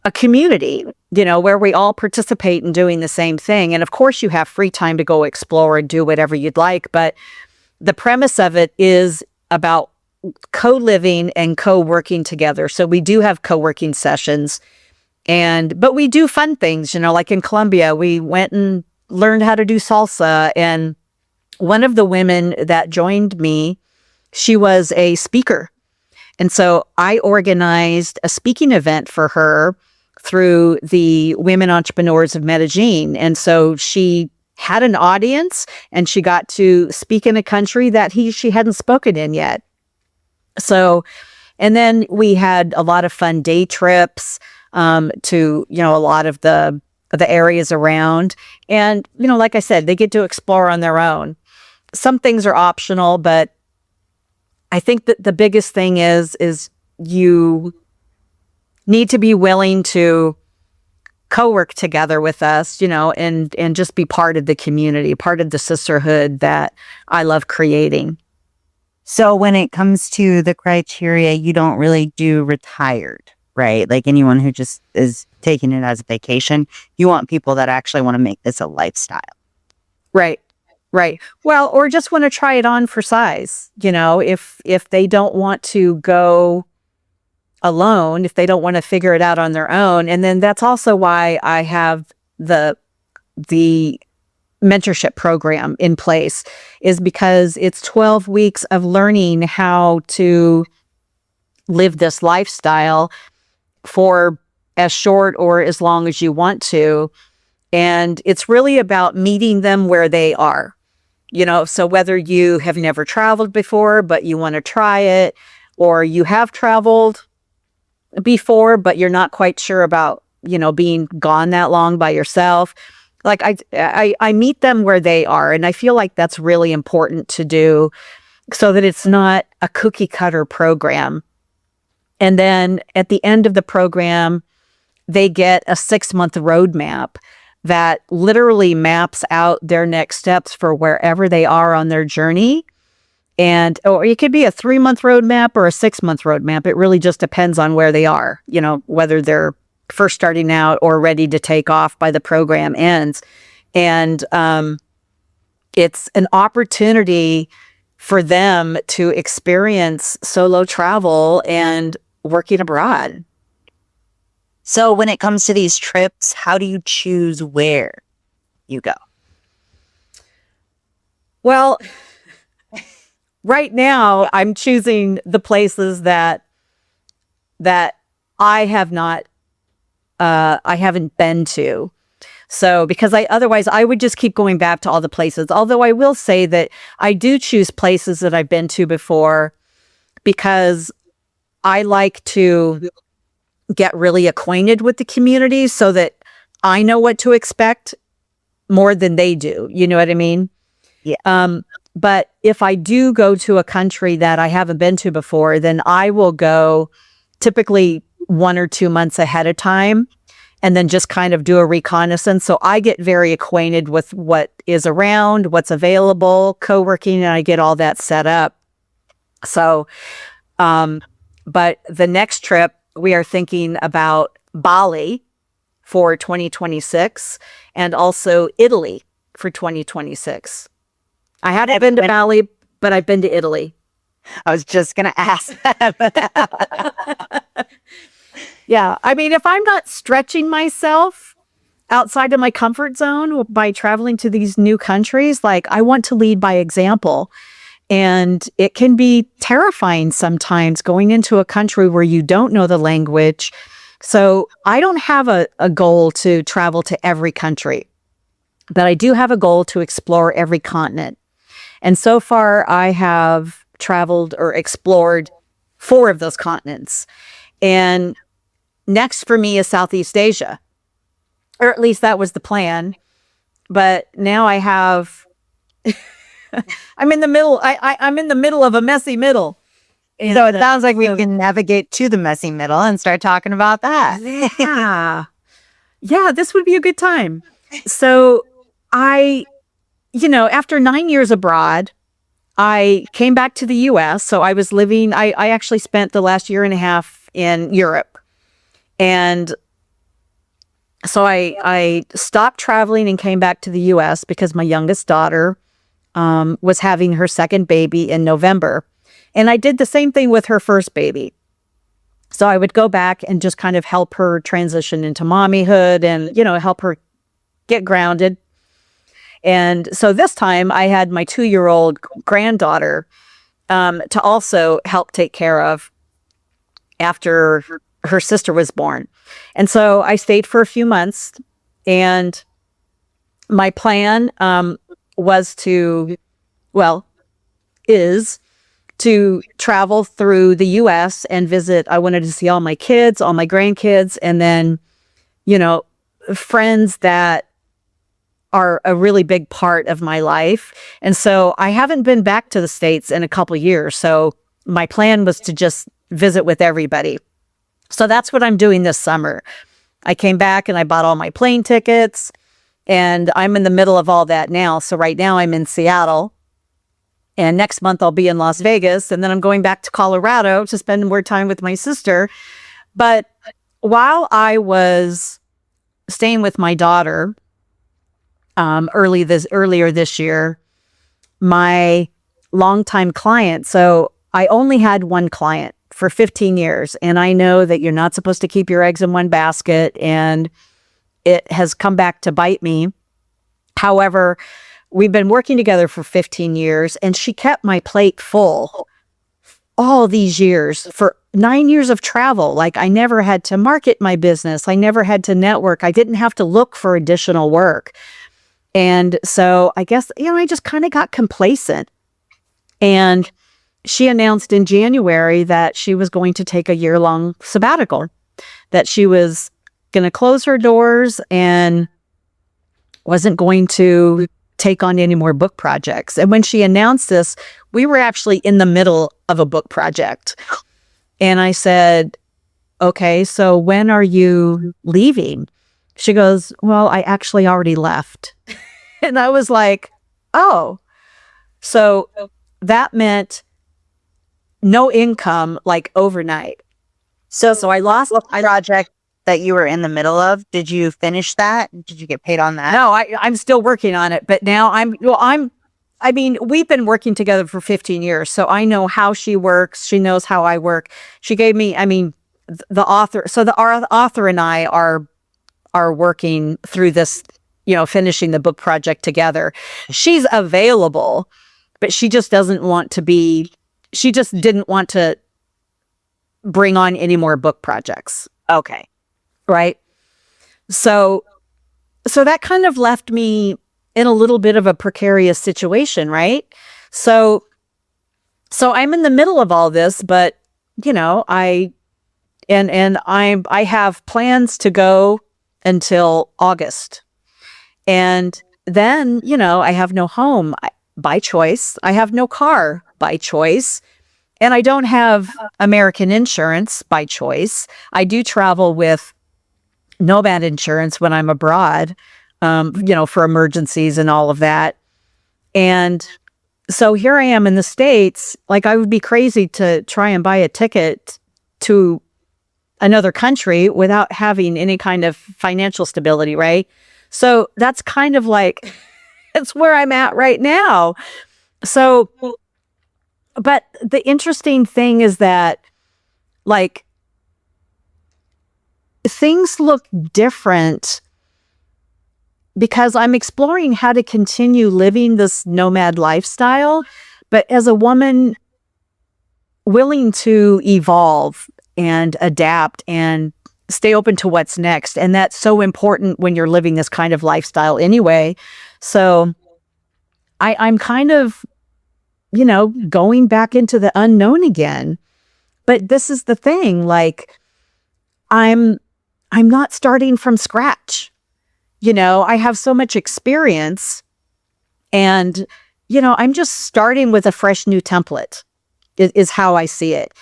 a community, where we all participate in doing the same thing. And of course, you have free time to go explore and do whatever you'd like. But the premise of it is about co-living and co-working together. So we do have co-working sessions, but we do fun things, like in Colombia, we went and learned how to do salsa. And one of the women that joined me, she was a speaker. And so I organized a speaking event for her through the Women Entrepreneurs of Medellin. And so she had an audience, and she got to speak in a country that she hadn't spoken in yet. So, and then we had a lot of fun day trips to, a lot of the areas around. And, like I said, they get to explore on their own. Some things are optional, but I think that the biggest thing is you need to be willing to co-work together with us, and just be part of the community, part of the sisterhood that I love creating. So when it comes to the criteria, you don't really do retired, right? Like anyone who just is taking it as a vacation. You want people that actually want to make this a lifestyle. Right. Right. Well, or just want to try it on for size. If they don't want to go alone, if they don't want to figure it out on their own. And then that's also why I have the mentorship program in place is because it's 12 weeks of learning how to live this lifestyle for as short or as long as you want to. And it's really about meeting them where they are. So whether you have never traveled before, but you want to try it, or you have traveled before, but you're not quite sure about, being gone that long by yourself. Like I meet them where they are. And I feel like that's really important to do so that it's not a cookie cutter program. And then at the end of the program, they get a 6-month roadmap that literally maps out their next steps for wherever they are on their journey. Or it could be a 3-month roadmap or a 6-month roadmap. It really just depends on where they are, whether they're first starting out or ready to take off by the program ends. And it's an opportunity for them to experience solo travel and working abroad. So when it comes to these trips, how do you choose where you go? Well, right now I'm choosing the places that I haven't been to. So because otherwise I would just keep going back to all the places. Although I will say that I do choose places that I've been to before because I like to get really acquainted with the community so that I know what to expect more than they do. You know what I mean? Yeah. But if I do go to a country that I haven't been to before, then I will go typically 1 or 2 months ahead of time and then just kind of do a reconnaissance. So I get very acquainted with what is around, what's available, co-working, and I get all that set up. So, but the next trip, we are thinking about Bali for 2026 and also Italy for 2026. I hadn't been to Bali, but I've been to Italy. I was just going to ask that. Yeah. I mean, if I'm not stretching myself outside of my comfort zone by traveling to these new countries, like I want to lead by example. And it can be terrifying sometimes going into a country where you don't know the language. So I don't have a goal to travel to every country, but I do have a goal to explore every continent. And so far I have traveled or explored 4 of those continents. And next for me is Southeast Asia, or at least that was the plan. But now I have... I'm in the middle. I'm in the middle of a messy middle. So it sounds like we can navigate to the messy middle and start talking about that. Yeah. Yeah, this would be a good time. So after 9 years abroad, I came back to the US. So I was living, I actually spent the last year and a half in Europe. And so I stopped traveling and came back to the US because my youngest daughter was having her second baby in November. And I did the same thing with her first baby. So I would go back and just kind of help her transition into mommyhood and, help her get grounded. And so this time I had my 2-year-old granddaughter to also help take care of after her sister was born. And so I stayed for a few months, and my plan is to travel through the US and visit. I wanted to see all my kids, all my grandkids, and then, friends that are a really big part of my life. And so I haven't been back to the States in a couple of years. So my plan was to just visit with everybody. So that's what I'm doing this summer. I came back and I bought all my plane tickets. And I'm in the middle of all that now. So right now I'm in Seattle. And next month I'll be in Las Vegas. And then I'm going back to Colorado to spend more time with my sister. But while I was staying with my daughter earlier this year, my longtime client, so I only had one client for 15 years. And I know that you're not supposed to keep your eggs in one basket. And it has come back to bite me. However, we've been working together for 15 years, and she kept my plate full all these years for 9 years of travel. Like, I never had to market my business. I never had to network. I didn't have to look for additional work. And so I guess, I just kind of got complacent. And she announced in January that she was going to take a year-long sabbatical, that she was going to close her doors and wasn't going to take on any more book projects. And when she announced this, we were actually in the middle of a book project. And I said, okay, so when are you leaving? She goes, well, I actually already left. And I was like, oh, so that meant no income, like, overnight. So I lost a project that you were in the middle of. Did you finish that? Did you get paid on that? No, I'm still working on it, but now I mean, we've been working together for 15 years, so I know how she works. She knows how I work. She gave me, the author. So our author and I are working through this, finishing the book project together. She's available, but she just doesn't want to be. She just didn't want to bring on any more book projects. Okay. Right. So that kind of left me in a little bit of a precarious situation, right? So I'm in the middle of all this, but I have plans to go until August. And then, I have no home by choice. I have no car by choice. And I don't have American insurance by choice. I do travel with Nomad insurance when I'm abroad, for emergencies and all of that. And so here I am in the States. Like, I would be crazy to try and buy a ticket to another country without having any kind of financial stability, right? So that's kind of like, it's where I'm at right now. So, but the interesting thing is that, like, things look different because I'm exploring how to continue living this nomad lifestyle, but as a woman willing to evolve and adapt and stay open to what's next. And that's so important when you're living this kind of lifestyle anyway. So I'm kind of, going back into the unknown again. But this is the thing, like, I'm not starting from scratch. I have so much experience, and, I'm just starting with a fresh new template is how I see it.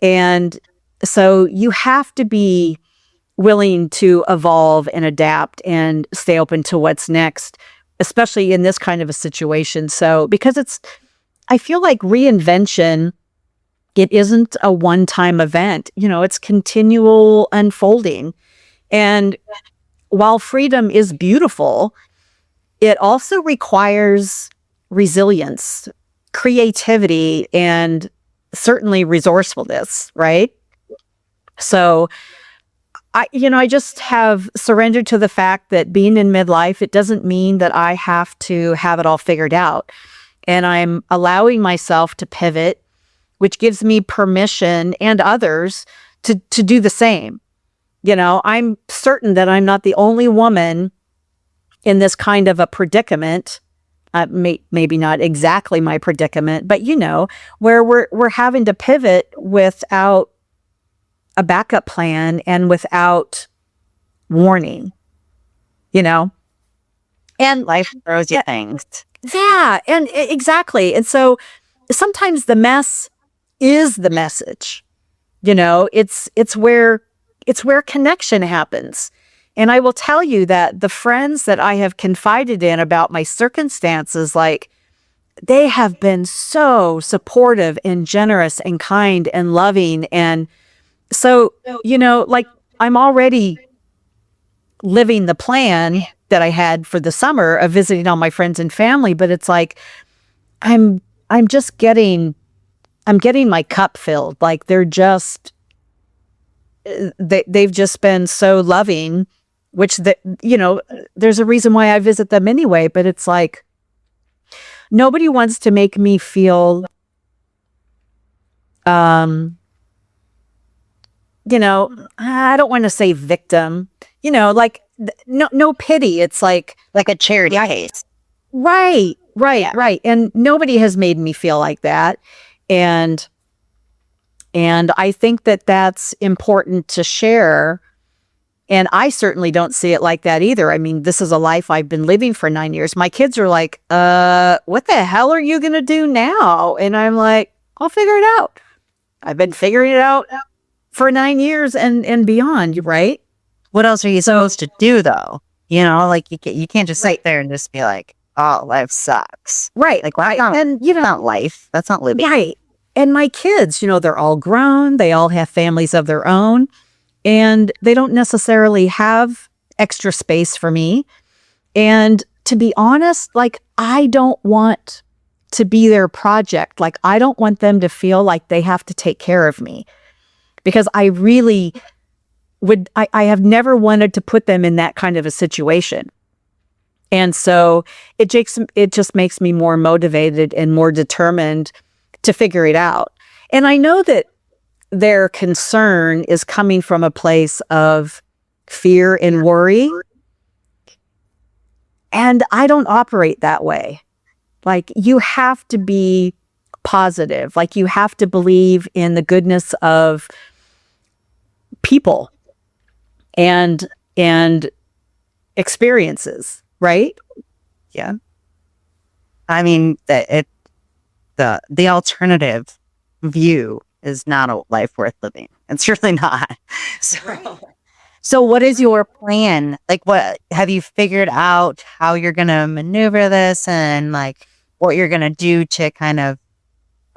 And so you have to be willing to evolve and adapt and stay open to what's next, especially in this kind of a situation. So, because I feel like reinvention, it isn't a one-time event. It's continual unfolding. And while freedom is beautiful, it also requires resilience, creativity, and certainly resourcefulness, right? So I just have surrendered to the fact that being in midlife, it doesn't mean that I have to have it all figured out. And I'm allowing myself to pivot, which gives me permission and others to do the same. I'm certain that I'm not the only woman in this kind of a predicament. Maybe not exactly my predicament, but where we're having to pivot without a backup plan and without warning, and Life throws you things. yeah, and exactly. And so sometimes the mess is the message. It's where connection happens. And I will tell you that the friends that I have confided in about my circumstances, like, they have been so supportive and generous and kind and loving. And so, like, I'm already living the plan that I had for the summer of visiting all my friends and family, but it's like, I'm getting my cup filled. Like, they've just been so loving which there's a reason why I visit them anyway, but it's like nobody wants to make me feel, I don't want to say victim, like no pity. It's like a charity case. Right, Yeah. right. And nobody has made me feel like that. And I think that that's important to share. And I certainly don't see it like that either. I mean, this is a life I've been living for 9 years. My kids are like, what the hell are you going to do now? And I'm like, I'll figure it out. I've been figuring it out for 9 years and beyond, right? What else are you supposed to do, though? Like you can't just sit there and just be like, oh, life sucks. Right. Like, well, and that's not life. That's not living. Right. And my kids, they're all grown. They all have families of their own. And they don't necessarily have extra space for me. And to be honest, like, I don't want to be their project. Like, I don't want them to feel like they have to take care of me, because I really I have never wanted to put them in that kind of a situation. And so it just makes me more motivated and more determined to figure it out. And I know that their concern is coming from a place of fear and worry. And I don't operate that way. Like, you have to be positive. Like, you have to believe in the goodness of people and experiences, right? Yeah. I mean, the alternative view is not a life worth living. It's really not. So what is your plan? Like, what have you figured out how you're going to maneuver this, and like what you're going to do to kind of,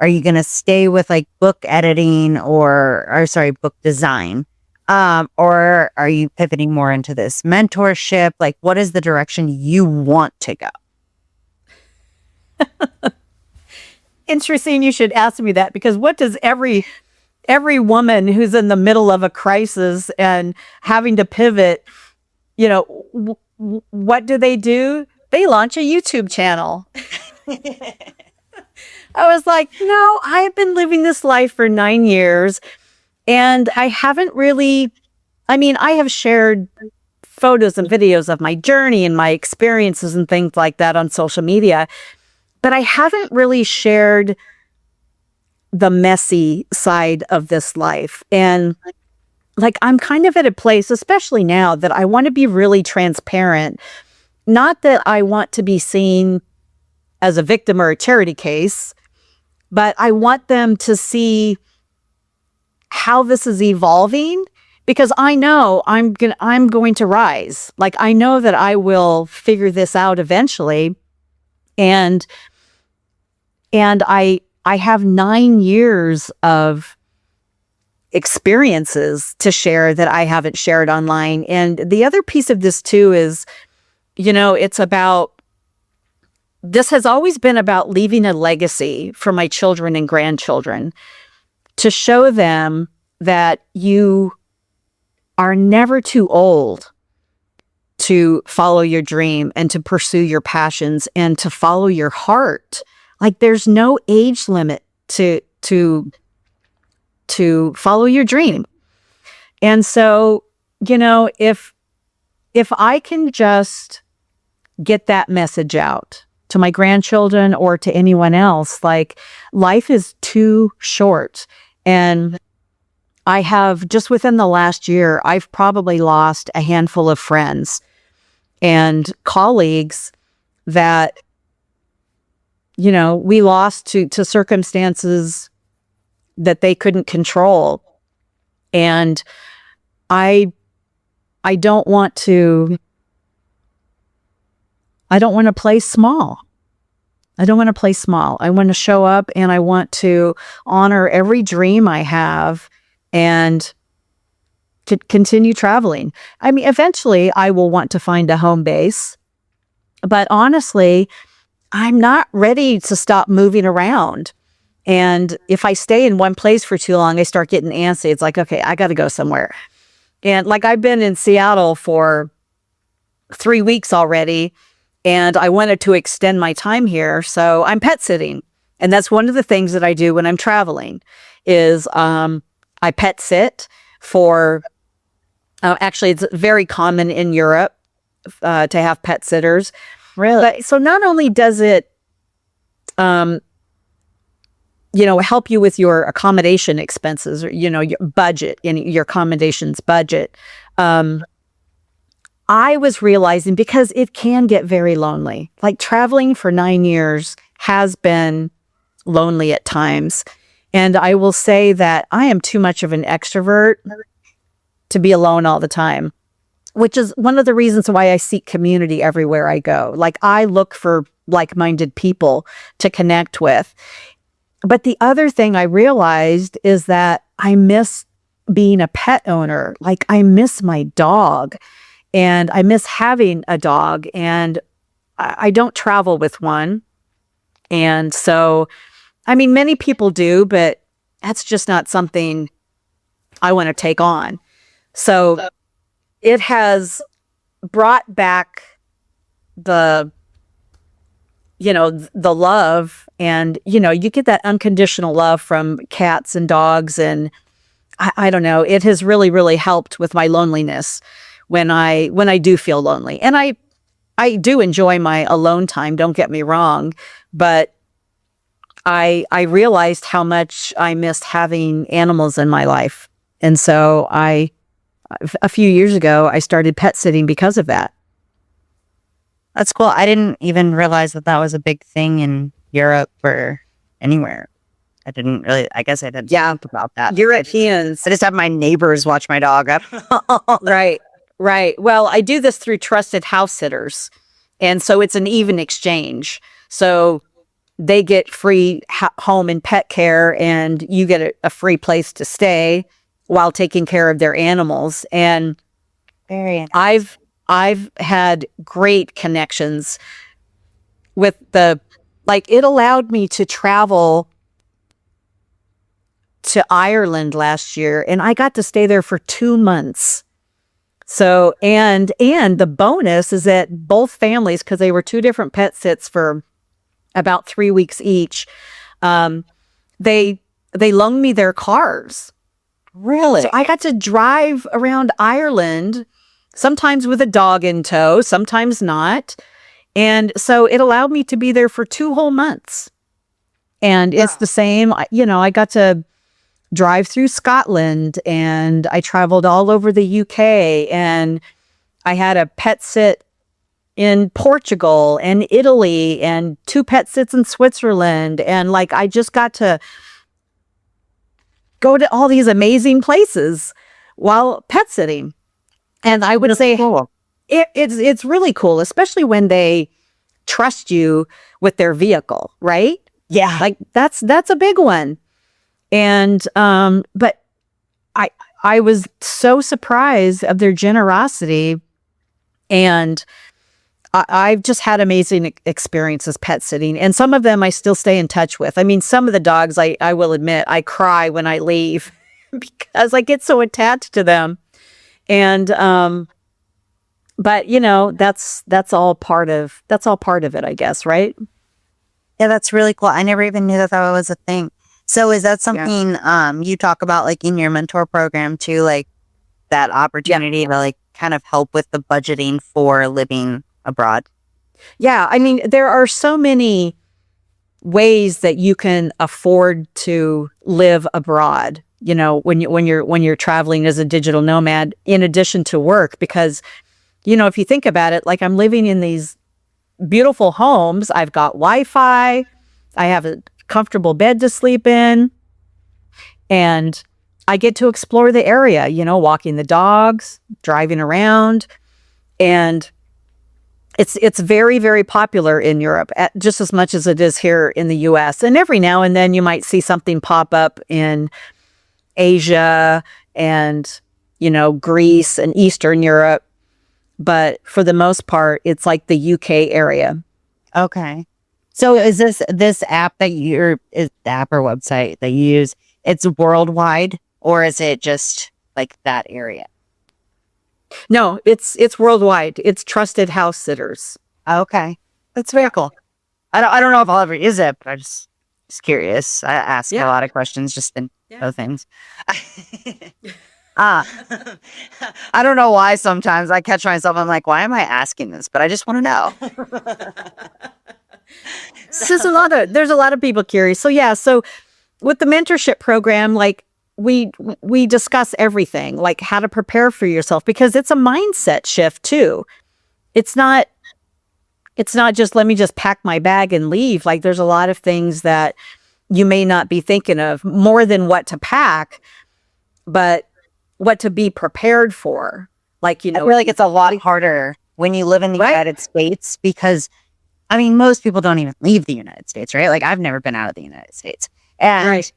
are you going to stay with like book editing or sorry, book design? Or are you pivoting more into this mentorship? Like, what is the direction you want to go? Interesting you should ask me that, because what does every woman who's in the middle of a crisis and having to pivot, what do? They launch a YouTube channel. I was like, no, I've been living this life for 9 years, and I haven't really, I have shared photos and videos of my journey and my experiences and things like that on social media, but I haven't really shared the messy side of this life. And like, I'm kind of at a place, especially now, that I want to be really transparent. Not that I want to be seen as a victim or a charity case, but I want them to see how this is evolving, because I know I'm going to rise. Like, I know that I will figure this out eventually. And I have 9 years of experiences to share that I haven't shared online. And the other piece of this too is, this has always been about leaving a legacy for my children and grandchildren, to show them that you are never too old to follow your dream and to pursue your passions and to follow your heart. Like, there's no age limit to follow your dream. And so, if I can just get that message out to my grandchildren or to anyone else, like, life is too short. And I have, just within the last year, I've probably lost a handful of friends and colleagues that, we lost to circumstances that they couldn't control. And I don't want to play small. I don't want to play small. I want to show up, and I want to honor every dream I have and to continue traveling. Eventually I will want to find a home base, but honestly, I'm not ready to stop moving around. And if I stay in one place for too long, I start getting antsy. It's like, okay, I got to go somewhere. And like, I've been in Seattle for 3 weeks already, and I wanted to extend my time here. So I'm pet sitting. And that's one of the things that I do when I'm traveling is I pet sit for, actually, it's very common in Europe to have pet sitters. Really? But so not only does it, help you with your accommodation expenses or, your budget and your accommodations budget. I was realizing because it can get very lonely. Like traveling for 9 years has been lonely at times. And I will say that I am too much of an extrovert to be alone all the time, which is one of the reasons why I seek community everywhere I go. Like I look for like-minded people to connect with. But the other thing I realized is that I miss being a pet owner. Like I miss my dog and I miss having a dog, and I don't travel with one. And so, I mean, many people do, but that's just not something I want to take on. So it has brought back the, the love, and, you get that unconditional love from cats and dogs. And I don't know, it has really, really helped with my loneliness when I do feel lonely. And I do enjoy my alone time, don't get me wrong, but I realized how much I missed having animals in my life. And so a few years ago, I started pet sitting because of that. That's cool. I didn't even realize that was a big thing in Europe or anywhere. I guess I didn't think about that. Europeans. I just have my neighbors watch my dog. Right. Well, I do this through trusted house sitters. And so it's an even exchange. So they get free home and pet care, and you get a free place to stay while taking care of their animals. And very nice. I've had great connections with it allowed me to travel to Ireland last year, and I got to stay there for 2 months. So, and the bonus is that both families, because they were 2 different pet sits for about 3 weeks each, they loaned me their cars. Really? So I got to drive around Ireland, sometimes with a dog in tow, sometimes not. And so it allowed me to be there for 2 whole months. And it's the same, I got to drive through Scotland, and I traveled all over the UK, and I had a pet sit in Portugal and Italy and 2 pet sits in Switzerland. And I just got to go to all these amazing places while pet sitting. And I would say cool. It's really cool, especially when they trust you with their vehicle, right? Yeah. That's a big one. And but I was so surprised of their generosity, and I've just had amazing experiences pet sitting, and some of them I still stay in touch with. I mean, some of the dogs, I will admit, I cry when I leave because I get so attached to them. And but that's all part of it, I guess, right? Yeah, that's really cool. I never even knew that was a thing. So is that something you talk about in your mentor program too, that opportunity to kind of help with the budgeting for living abroad? Yeah, I mean, there are so many ways that you can afford to live abroad, when you're traveling as a digital nomad in addition to work, because if you think about it, I'm living in these beautiful homes, I've got Wi-Fi, I have a comfortable bed to sleep in, and I get to explore the area, walking the dogs, driving around. And it's very, very popular in Europe, just as much as it is here in the US. And every now and then you might see something pop up in Asia and, Greece and Eastern Europe. But for the most part, it's the UK area. Okay. So is this app that is the app or website that you use, it's worldwide, or is it just that area? No, it's worldwide. It's trusted house sitters. Okay. That's very cool. I don't know if I'll ever use it, but just curious. I ask a Yeah. lot of questions just in Yeah. other things. uh, I don't know why sometimes I catch myself, I'm like, why am I asking this? But I just want to know. There's a lot of people curious. So yeah, so with the mentorship program, like we discuss everything, like how to prepare for yourself, because it's a mindset shift too. It's not it's not just let me just pack my bag and leave. Like there's a lot of things that you may not be thinking of, more than what to pack, but what to be prepared for. Like, I feel like it's a lot harder when you live in the Right. United States because, I mean, most people don't even leave the United States, right? Like, I've never been out of the United States. And Right.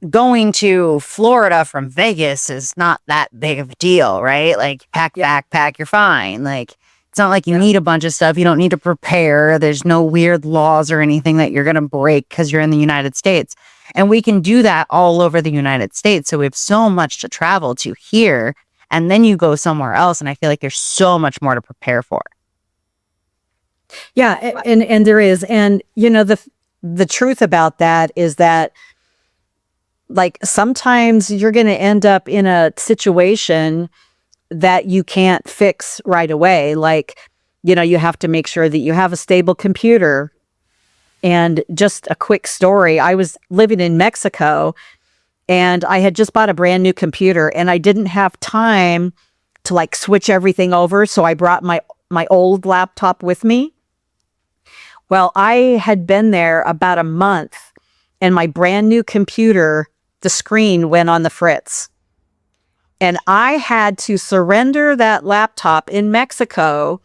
going to Florida from Vegas is not that big of a deal, right? Like, pack, backpack, you're fine. Like, it's not like you need a bunch of stuff. You don't need to prepare. There's no weird laws or anything that you're going to break because you're in the United States. And we can do that all over the United States. So we have so much to travel to here. And then you go somewhere else. And I feel like there's so much more to prepare for. Yeah, and there is. And you know, the truth about that is that, like, sometimes you're going to end up in a situation that you can't fix right away. Like, you know, you have to make sure that you have a stable computer. And just a quick story, I was living in Mexico and I had just bought a brand new computer and I didn't have time to like switch everything over. So I brought my old laptop with me. Well, I had been there about a month and my brand new computer, the screen went on the fritz. And I had to surrender that laptop in Mexico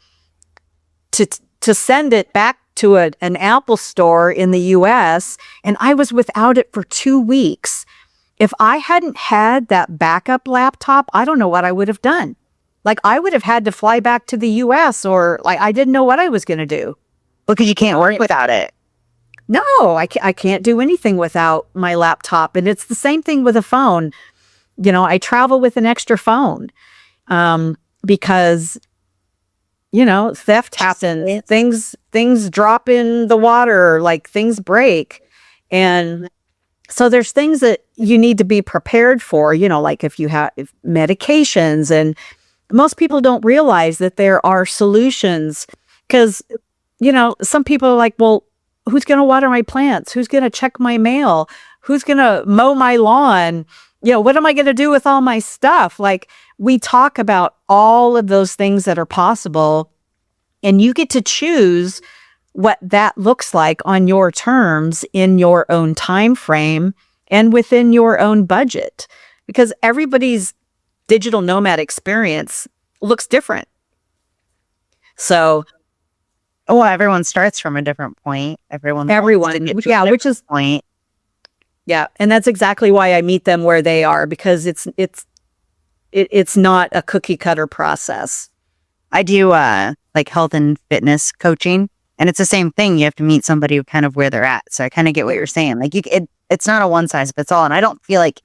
to send it back to an Apple store in the US. And I was without it for 2 weeks. If I hadn't had that backup laptop, I don't know what I would have done. Like, I would have had to fly back to the US, or like, I didn't know what I was going to do. Because you can't work without it. No, I can't do anything without my laptop. And it's the same thing with a phone. You know, I travel with an extra phone because, you know, theft happens. Things drop in the water, like things break. And so there's things that you need to be prepared for, you know, like if medications, and most people don't realize that there are solutions because, you know, some people are like, well, who's going to water my plants? Who's going to check my mail? Who's going to mow my lawn? You know, what am I going to do with all my stuff? Like, we talk about all of those things that are possible, and you get to choose what that looks like on your terms, in your own time frame, and within your own budget, because everybody's digital nomad experience looks different. So, well, everyone starts from a different point. Everyone, yeah, which is point. Yeah, and that's exactly why I meet them where they are, because it's not a cookie cutter process. I do like health and fitness coaching, and it's the same thing. You have to meet somebody kind of where they're at. So I kind of get what you're saying. Like, it's not a one size fits all, and I don't feel like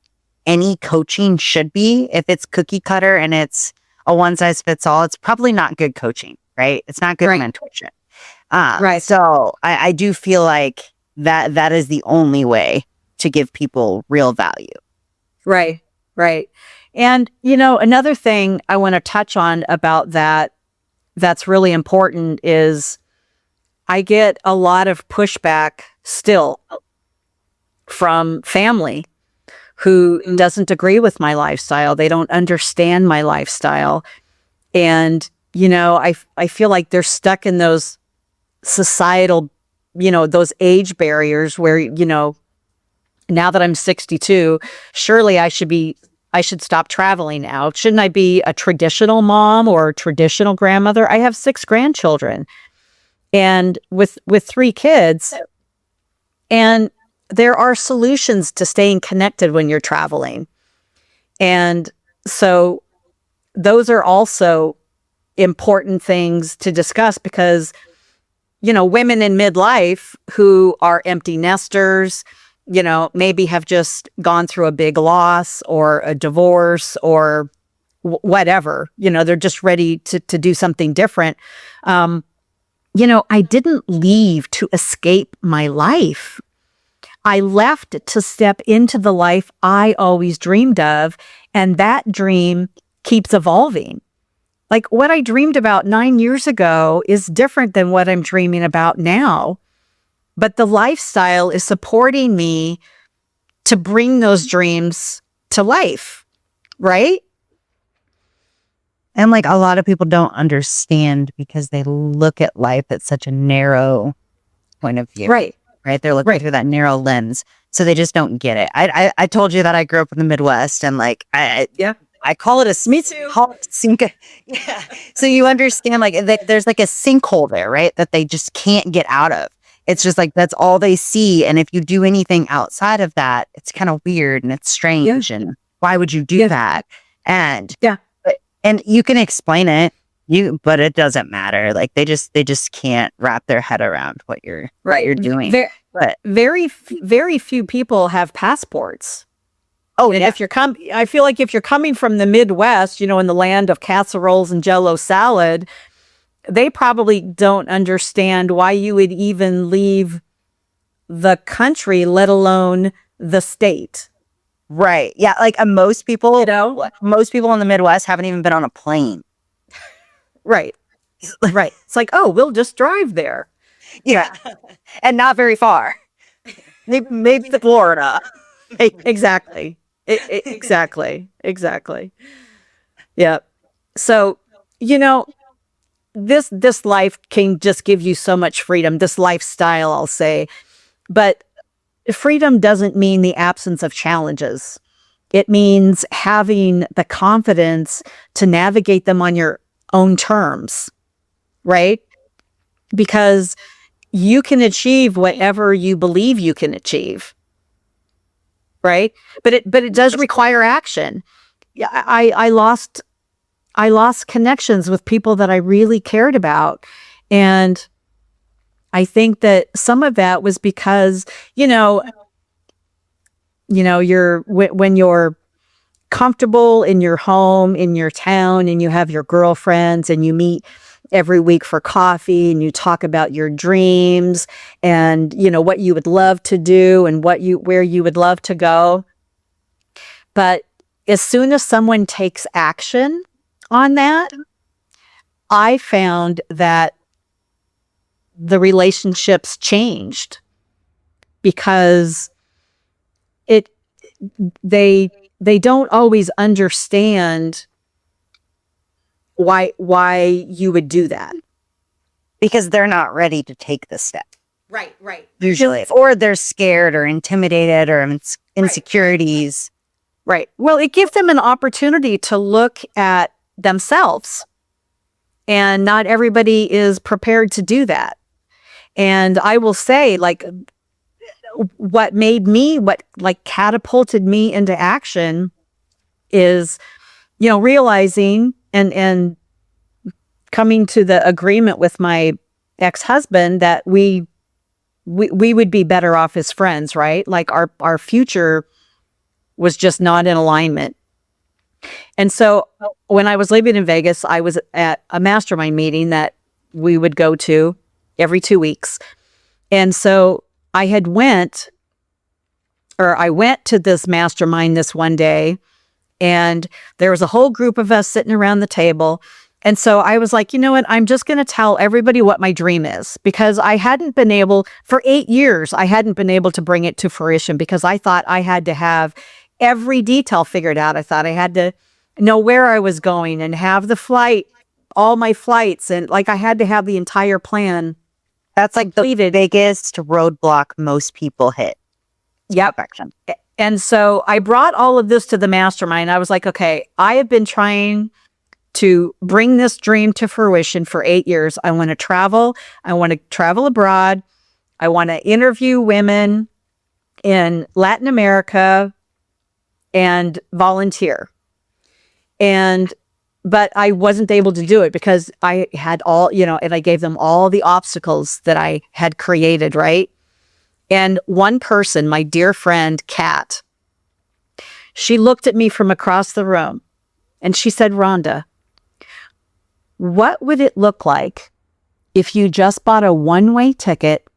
any coaching should be. If it's cookie cutter and it's a one size fits all, it's probably not good coaching, right? It's not good mentorship. Right. So I do feel like that is the only way to give people real value. Right. Right. And, you know, another thing I want to touch on about that's really important is I get a lot of pushback still from family who doesn't agree with my lifestyle. They don't understand my lifestyle. And, you know, I feel like they're stuck in those societal, you know, those age barriers where, you know, now that I'm 62, surely I should stop traveling now. Shouldn't I be a traditional mom or a traditional grandmother? I have 6 grandchildren and with 3 kids. And there are solutions to staying connected when you're traveling. And so those are also important things to discuss because, you know, women in midlife who are empty nesters, you know, maybe have just gone through a big loss or a divorce or whatever, they're just ready to do something different. I didn't leave to escape my life. I left to step into the life I always dreamed of. And that dream keeps evolving. Like what I dreamed about 9 years ago is different than what I'm dreaming about now. But the lifestyle is supporting me to bring those dreams to life, right? And like a lot of people don't understand because they look at life at such a narrow point of view. Right. Right. They're looking through that narrow lens. So they just don't get it. I told you that I grew up in the Midwest and like, I call it a Me too. sink. Yeah. So you understand like there's like a sinkhole there, right? That they just can't get out of. It's just like, that's all they see. And if you do anything outside of that, it's kind of weird and it's strange. And why would you do that? And and you can explain it, but it doesn't matter. Like they just can't wrap their head around what you're doing. But very few people have passports. Oh, and if I feel like if you're coming from the Midwest, in the land of casseroles and Jell-O salad, they probably don't understand why you would even leave the country, let alone the state. Right. Yeah. Like most people, most people in the Midwest haven't even been on a plane. Right. Right. It's like, oh, we'll just drive there. Yeah. And not very far. Maybe to Florida. Exactly. Exactly. Yeah. So, this life can just give you so much freedom, this lifestyle, I'll say. But freedom doesn't mean the absence of challenges. It means having the confidence to navigate them on your own terms, right? Because you can achieve whatever you believe you can achieve, right? But it does require action. Yeah, I lost connections with people that I really cared about, and I think that some of that was because when you're comfortable in your home, in your town, and you have your girlfriends and you meet every week for coffee and you talk about your dreams and what you would love to do and where you would love to go. But as soon as someone takes action on that, I found that the relationships changed because they don't always understand why you would do that, because they're not ready to take the step. Right. Usually, or they're scared or intimidated or insecurities. Right. Well, it gives them an opportunity to look at themselves, and not everybody is prepared to do that. And I will say, like, what catapulted me into action is, realizing and coming to the agreement with my ex-husband that we would be better off as friends, right? Like our future was just not in alignment. And so when I was living in Vegas, I was at a mastermind meeting that we would go to every 2 weeks. And so I went to this mastermind this one day, and there was a whole group of us sitting around the table. And so I was like, you know what? I'm just going to tell everybody what my dream is, because for 8 years, I hadn't been able to bring it to fruition because I thought I had to have every detail figured out. I thought I had to know where I was going and have all my flights. And like I had to have the entire plan. That's like completed. The biggest roadblock most people hit. Yep. Perfection. And so I brought all of this to the mastermind. I was like, okay, I have been trying to bring this dream to fruition for 8 years. I want to travel. I want to travel abroad. I want to interview women in Latin America and volunteer. But I wasn't able to do it because I had and I gave them all the obstacles that I had created, right? And one person, my dear friend, Kat, she looked at me from across the room And she said, Rhonda, what would it look like if you just bought a one-way ticket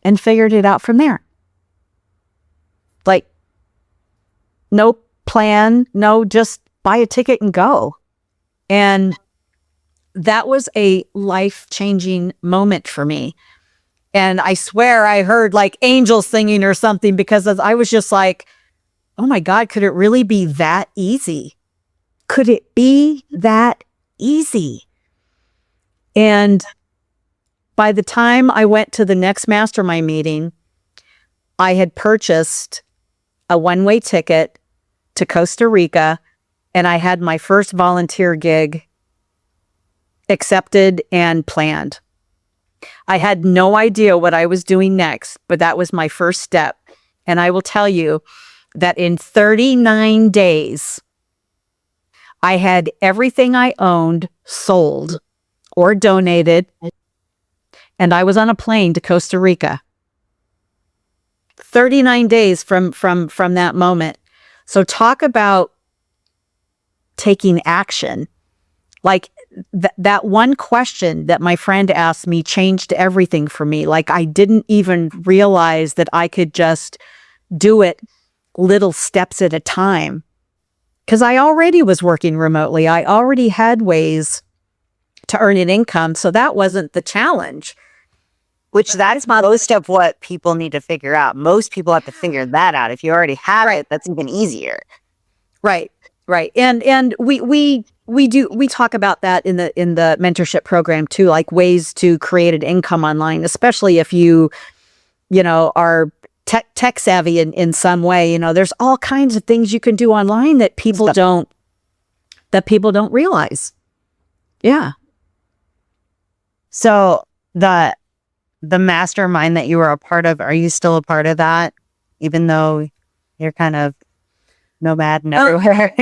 and figured it out from there? Like, no plan, no, just buy a ticket and go. And that was a life-changing moment for me. And I swear I heard like angels singing or something, because I was just like, oh my God, could it really be that easy? Could it be that easy? And by the time I went to the next mastermind meeting, I had purchased a one-way ticket to Costa Rica, and I had my first volunteer gig accepted and planned. I had no idea what I was doing next, but that was my first step. And I will tell you that in 39 days, I had everything I owned sold or donated, and I was on a plane to Costa Rica. 39 days from that moment. So talk about taking action. Like that one question that my friend asked me changed everything for me. Like I didn't even realize that I could just do it little steps at a time, because I already was working remotely. I already had ways to earn an income. So that wasn't the challenge. Which that's most of what people need to figure out. Most people have to figure that out. If you already have it, that's even easier. Right. And we talk about that in the mentorship program too, like ways to create an income online, especially if you are tech savvy in some way. There's all kinds of things you can do online that people don't realize. Yeah. So the mastermind that you were a part of, are you still a part of that, even though you're kind of nomad and everywhere?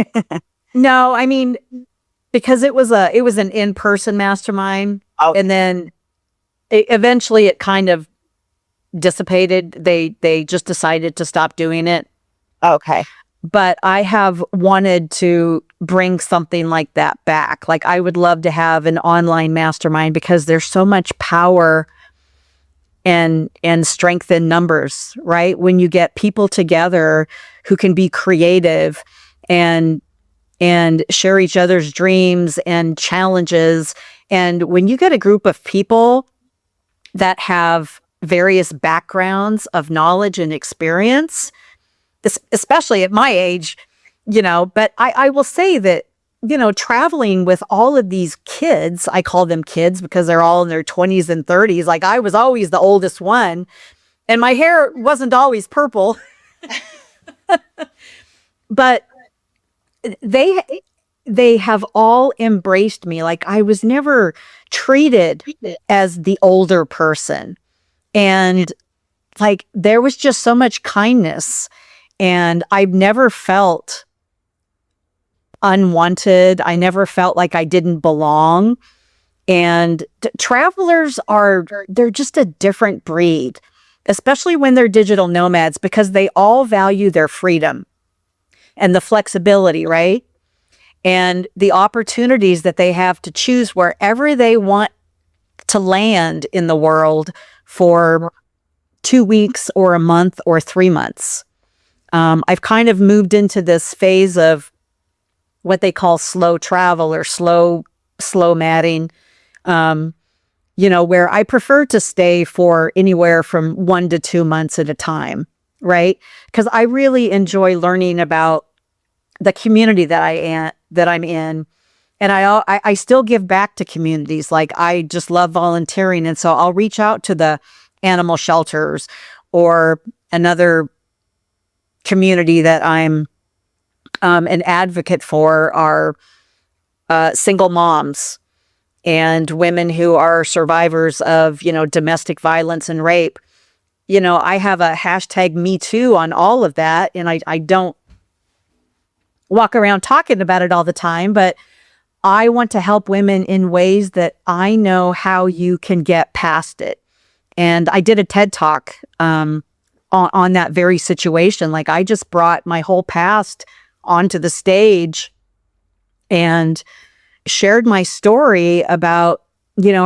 No, I mean, because it was an in-person mastermind, and then eventually it kind of dissipated. They just decided to stop doing it. Okay. But I have wanted to bring something like that back. Like I would love to have an online mastermind, because there's so much power and strength in numbers, right? When you get people together who can be creative and share each other's dreams and challenges. And when you get a group of people that have various backgrounds of knowledge and experience, especially at my age, but I will say that, traveling with all of these kids, I call them kids because they're all in their 20s and 30s. Like I was always the oldest one, and my hair wasn't always purple, but they have all embraced me. Like I was never treated as the older person. And like there was just so much kindness, and I've never felt unwanted. I never felt like I didn't belong. And travelers they're just a different breed, especially when they're digital nomads, because they all value their freedom and the flexibility, right? And the opportunities that they have to choose wherever they want to land in the world for 2 weeks or a month or 3 months. I've kind of moved into this phase of what they call slow travel or slow matting, where I prefer to stay for anywhere from 1 to 2 months at a time, right? Because I really enjoy learning about the community that I'm in. And I still give back to communities. Like I just love volunteering. And so I'll reach out to the animal shelters or another community that I'm an advocate for are single moms and women who are survivors of, domestic violence and rape. I have a hashtag Me Too on all of that. And I don't walk around talking about it all the time, but I want to help women in ways that I know how you can get past it. And I did a TED Talk on that very situation. Like I just brought my whole past onto the stage and shared my story about,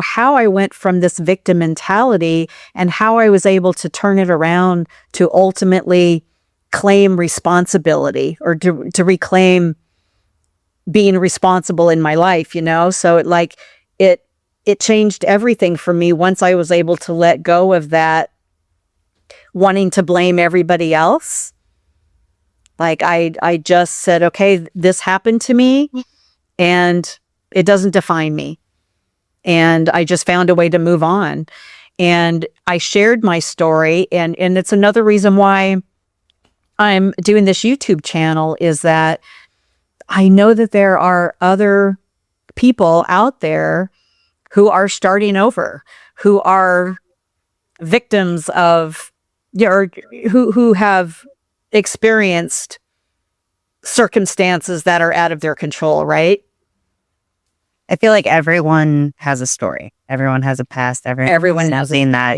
how I went from this victim mentality and how I was able to turn it around to ultimately claim responsibility, or to reclaim being responsible in my life, So it changed everything for me once I was able to let go of that wanting to blame everybody else. Like I just said, okay, this happened to me and it doesn't define me. And I just found a way to move on. And I shared my story, and it's another reason why I'm doing this YouTube channel, is that I know that there are other people out there who are starting over, who are victims of, or who have experienced circumstances that are out of their control, right? I feel like everyone has a story. Everyone has a past. Everyone has seen that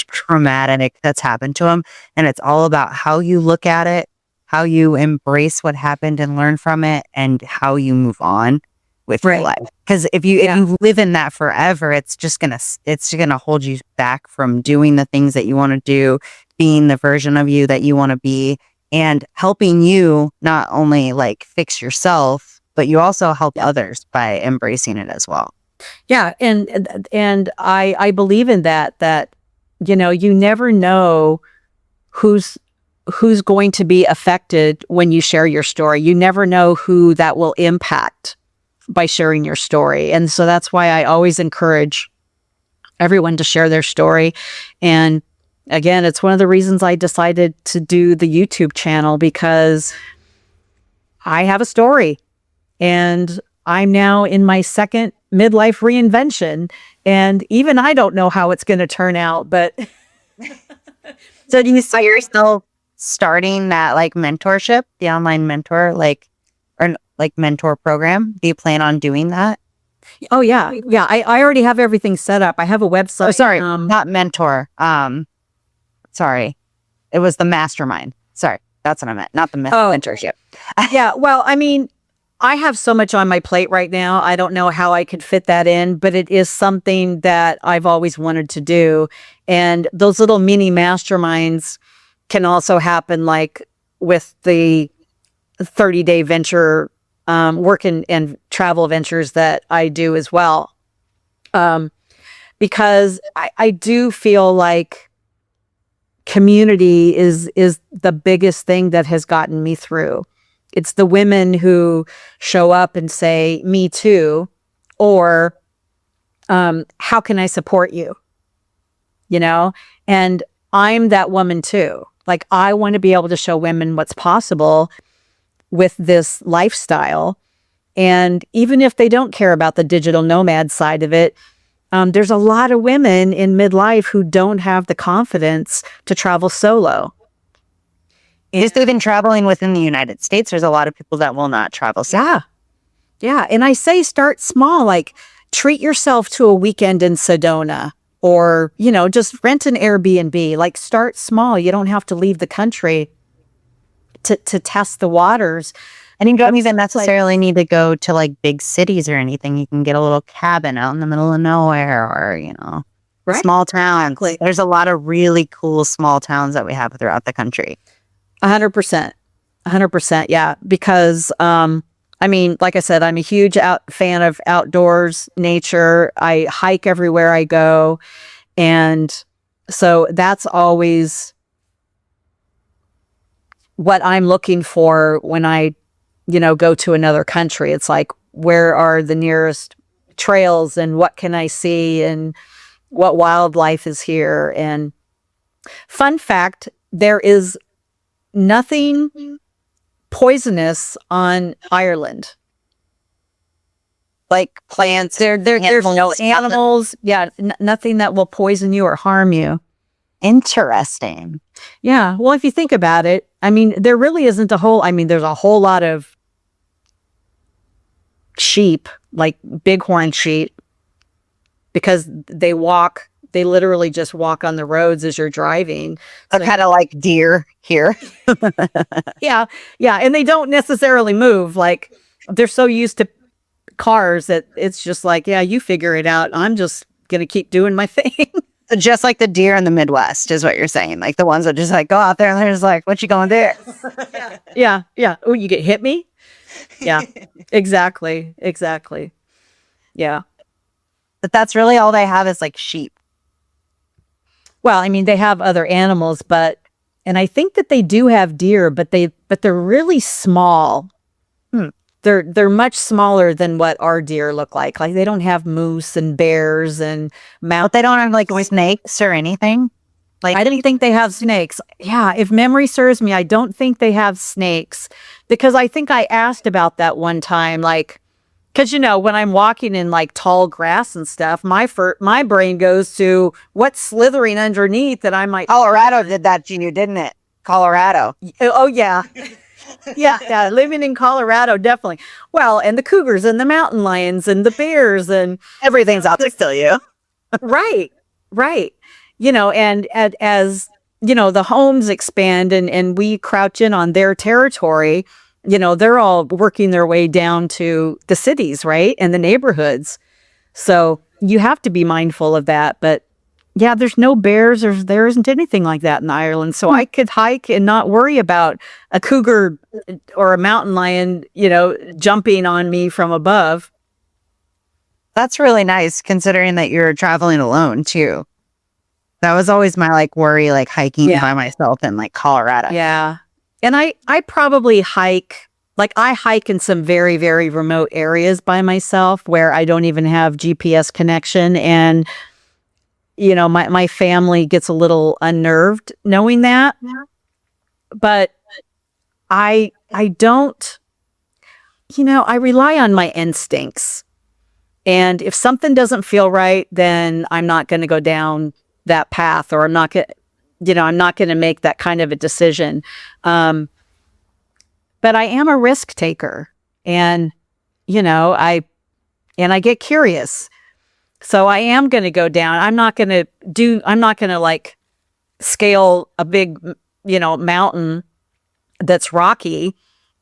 traumatic that's happened to them. And it's all about how you look at it, how you embrace what happened and learn from it, and how you move on with your life. Because if you live in that forever, it's gonna hold you back from doing the things that you want to do, being the version of you that you want to be, and helping you not only like fix yourself, but you also help others by embracing it as well. Yeah, and I believe in that you never know who's going to be affected when you share your story. You never know who that will impact by sharing your story. And so that's why I always encourage everyone to share their story. And again, it's one of the reasons I decided to do the YouTube channel, because I have a story. And I'm now in my second midlife reinvention. And even I don't know how it's going to turn out. But so do you see yourself starting that like mentorship, the online mentor, or mentor program? Do you plan on doing that? Oh, yeah. Yeah. I already have everything set up. I have a website. Oh, sorry. Not mentor. Sorry. It was the mastermind. Sorry. That's what I meant. Not the mentorship. Yeah. Well, I mean, I have so much on my plate right now. I don't know how I could fit that in, but it is something that I've always wanted to do. And those little mini masterminds can also happen, like with the 30-day venture work and travel ventures that I do as well. Because I do feel like community is the biggest thing that has gotten me through. It's the women who show up and say, me too, or how can I support you? And I'm that woman too. Like, I want to be able to show women what's possible with this lifestyle. And even if they don't care about the digital nomad side of it, there's a lot of women in midlife who don't have the confidence to travel solo. Just even traveling within the United States, there's a lot of people that will not travel. Yeah. Yeah. And I say start small, like treat yourself to a weekend in Sedona, or, just rent an Airbnb. Like, start small. You don't have to leave the country to test the waters. And you don't even necessarily need to go to like big cities or anything. You can get a little cabin out in the middle of nowhere, or, small towns. There's a lot of really cool small towns that we have throughout the country. 100%. 100%. Yeah. Because, like I said, I'm a huge fan of outdoors, nature. I hike everywhere I go. And so that's always what I'm looking for when I, go to another country. It's like, where are the nearest trails, and what can I see, and what wildlife is here? And fun fact, there is nothing poisonous on Ireland. Like plants, there's no animals. Yeah, nothing that will poison you or harm you. Interesting. Yeah. Well, if you think about it, there really isn't there's a whole lot of sheep, like bighorn sheep, because they literally just walk on the roads as you're driving. They're kind of like deer here. Yeah. Yeah. And they don't necessarily move. Like, they're so used to cars that it's just like, yeah, you figure it out. I'm just going to keep doing my thing. Just like the deer in the Midwest is what you're saying. Like the ones that just like go out there and they're just like, what you going to do? Yeah. Yeah. Oh, you get hit me? Yeah. Exactly. Exactly. Yeah. But that's really all they have is like sheep. Well, I mean, they have other animals, and I think that they do have deer, but they're really small. Hmm. They're much smaller than what our deer look like. Like they don't have moose and bears and But they don't have like snakes or anything. Like I didn't think they have snakes. Yeah, if memory serves me, I don't think they have snakes because I think I asked about that one time, like, because when I'm walking in like tall grass and stuff, my brain goes to what's slithering underneath that I might. Colorado did that to you, didn't it? Colorado. Oh yeah, yeah. Living in Colorado, definitely. Well, and the cougars and the mountain lions and the bears and Everything's out to kill you. right, right. And as the homes expand and we crouch in on their territory, they're all working their way down to the cities, right? And the neighborhoods. So you have to be mindful of that. But yeah, there's no bears or there isn't anything like that in Ireland. So I could hike and not worry about a cougar or a mountain lion, jumping on me from above. That's really nice considering that you're traveling alone too. That was always my like worry, like hiking by myself in like Colorado. Yeah. And I probably hike, like I hike in some very, very remote areas by myself where I don't even have GPS connection. And, my family gets a little unnerved knowing that. Yeah. But I don't, I rely on my instincts. And if something doesn't feel right, then I'm not going to go down that path, or I'm not going to make that kind of a decision. But I am a risk taker, and I get curious. So I am going to go down. I'm not going to like scale a big, mountain that's rocky,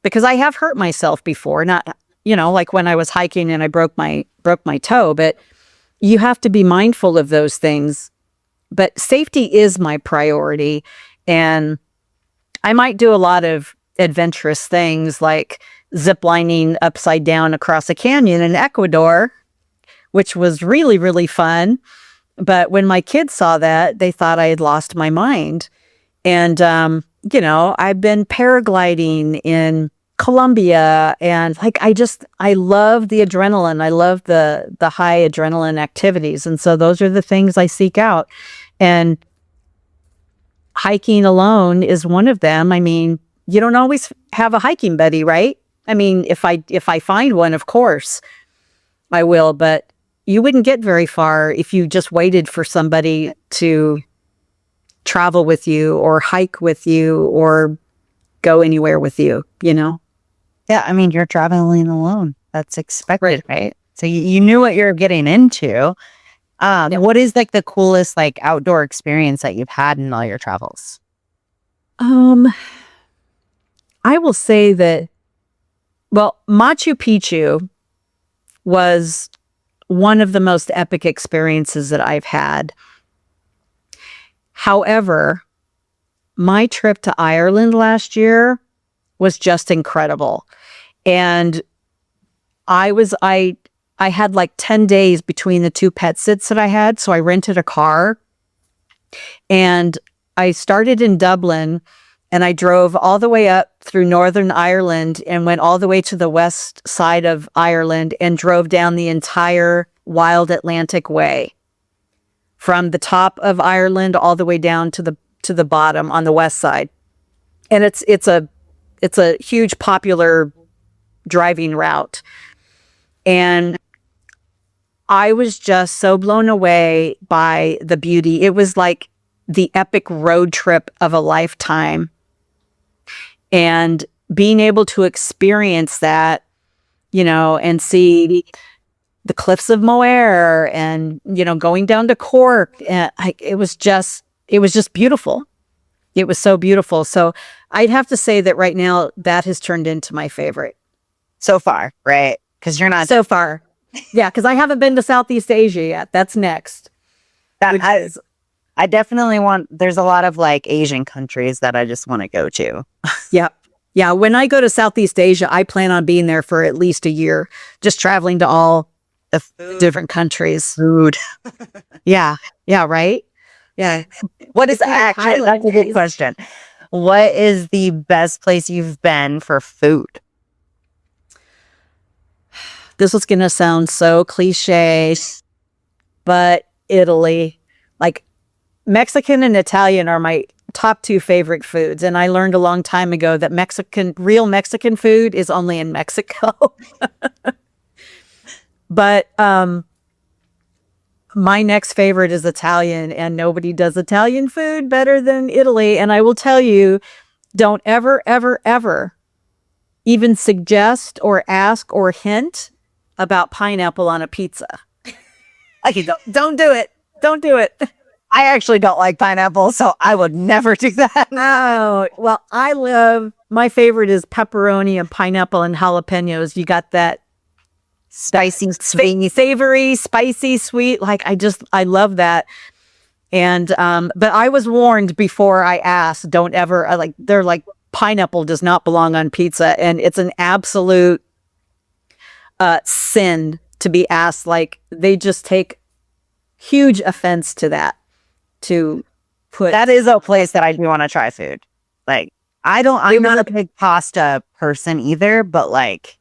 because I have hurt myself before. Not, like when I was hiking and I broke my toe, but you have to be mindful of those things. But safety is my priority. And I might do a lot of adventurous things like ziplining upside down across a canyon in Ecuador, which was really, really fun. But when my kids saw that, they thought I had lost my mind. And, I've been paragliding in Colombia, and like, I love the adrenaline. I love the high adrenaline activities. And so those are the things I seek out. And hiking alone is one of them. I mean, you don't always have a hiking buddy, right? I mean, if I find one, of course I will, but you wouldn't get very far if you just waited for somebody to travel with you or hike with you or go anywhere with you, Yeah, I mean, you're traveling alone. That's expected, right? So you knew what you're getting into. What is like the coolest like outdoor experience that you've had in all your travels? I will say that, well, Machu Picchu was one of the most epic experiences that I've had. However, my trip to Ireland last year was just incredible. And I had like 10 days between the two pet sits that I had. So I rented a car and I started in Dublin and I drove all the way up through Northern Ireland and went all the way to the west side of Ireland and drove down the entire Wild Atlantic Way from the top of Ireland all the way down to the bottom on the west side. And it's a huge popular driving route. And I was just so blown away by the beauty. It was like the epic road trip of a lifetime. And being able to experience that, and see the cliffs of Moher and, going down to Cork. And it was just beautiful. It was so beautiful. So I'd have to say that right now that has turned into my favorite. So far, right? Because you're not so far. Yeah, because I haven't been to Southeast Asia yet. That's next. that. I definitely want. There's a lot of like Asian countries that I just want to go to. Yeah. Yeah. When I go to Southeast Asia, I plan on being there for at least a year, just traveling to all The food. different countries. Food. Yeah. Yeah. Right. Yeah. What is It's like actually? That's a good Thailand. question. What is the best place you've been for food? This is going to sound so cliche, but Italy, like Mexican and Italian are my top two favorite foods. And I learned a long time ago that real Mexican food is only in Mexico. But my next favorite is Italian, and nobody does Italian food better than Italy. And I will tell you, don't ever, ever, ever even suggest or ask or hint about pineapple on a pizza. Okay, don't do it. Don't do it. I actually don't like pineapple, so I would never do that. Oh, well, my favorite is pepperoni and pineapple and jalapenos. You got that Spicy, sweet. savory, spicy, sweet. Like I love that. And but I was warned before I asked, don't ever they're like pineapple does not belong on pizza, and it's an absolute sin to be asked. Like they just take huge offense to that. To put That is a place that I do want to try food. Like I'm not a big pasta person either, but like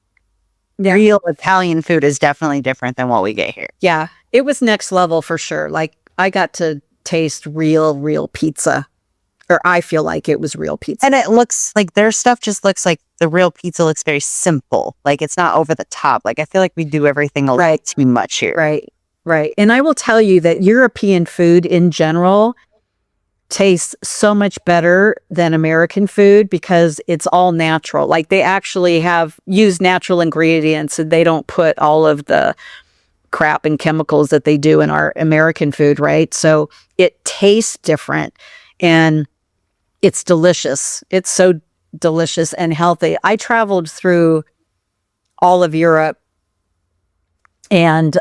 real Italian food is definitely different than what we get here. Yeah, it was next level for sure. Like I got to taste real pizza, or I feel like it was real pizza. And it looks like their stuff just looks like the real pizza looks very simple. Like it's not over the top. Like I feel like we do everything a little too much here. Right. Right. And I will tell you that European food in general tastes so much better than American food because it's all natural. Like they actually have used natural ingredients, and they don't put all of the crap and chemicals that they do in our American food, right? So it tastes different and it's delicious. It's so delicious and healthy. I traveled through all of Europe, and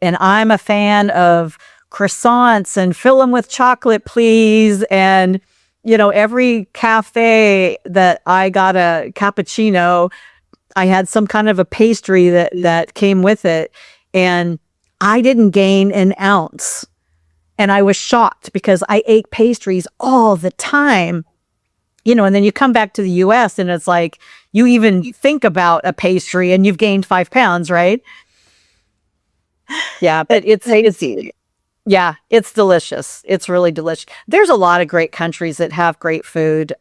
and I'm a fan of croissants and fill them with chocolate, please. And, every cafe that I got a cappuccino, I had some kind of a pastry that came with it. And I didn't gain an ounce. And I was shocked because I ate pastries all the time. And then you come back to the US and it's like, you even think about a pastry and you've gained 5 pounds, right? Yeah, but it's yeah, it's delicious. It's really delicious. There's a lot of great countries that have great food.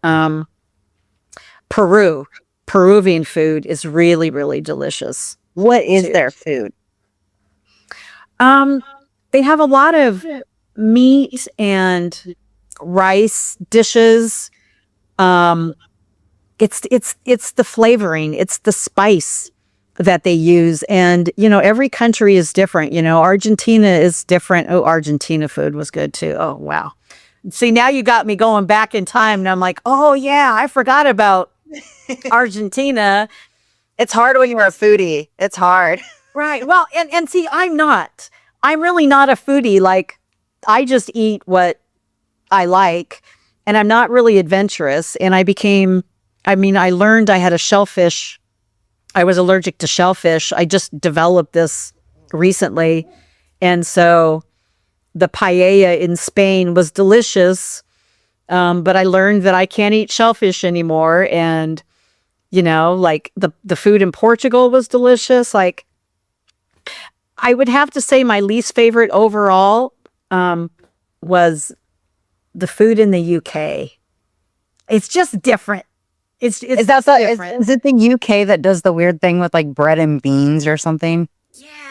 Peruvian food is really delicious. What is their food? They have a lot of meat and rice dishes. It's the flavoring, it's the spice that they use. And, every country is different. Argentina is different. Oh, Argentina food was good too. Oh, wow. See, now you got me going back in time and I'm like, oh yeah, I forgot about Argentina. It's hard when you're a foodie. It's hard. Right. Well, and see, I'm really not a foodie. Like I just eat what I like, and I'm not really adventurous. And I learned I had a shellfish. I was allergic to shellfish. I just developed this recently. And so the paella in Spain was delicious. But I learned that I can't eat shellfish anymore. And, like the food in Portugal was delicious. Like I would have to say my least favorite overall was the food in the UK. It's just different. It's is it the UK that does the weird thing with like bread and beans or something?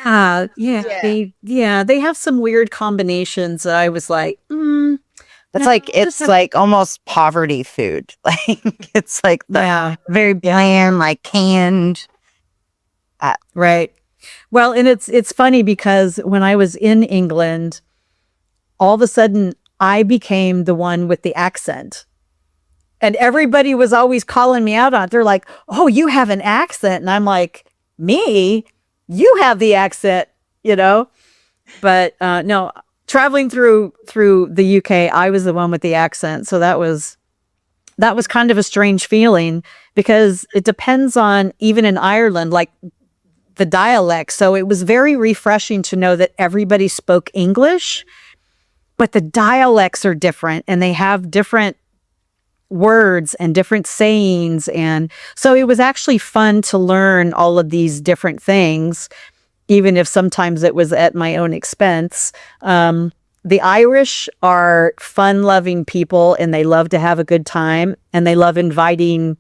Yeah. They have some weird combinations that I was like, it's like almost poverty food. Like it's like very bland, like canned. Right. Well, and it's funny because when I was in England, all of a sudden I became the one with the accent. And everybody was always calling me out on it. They're like, "Oh, you have an accent." And I'm like, "Me? You have the accent, you know?" But no, traveling through the UK, I was the one with the accent. So that was kind of a strange feeling because it depends on, even in Ireland, like the dialect. So it was very refreshing to know that everybody spoke English, but the dialects are different and they have different words and different sayings. And so it was actually fun to learn all of these different things, even if sometimes it was at my own expense. The Irish are fun-loving people, and they love to have a good time, and they love inviting.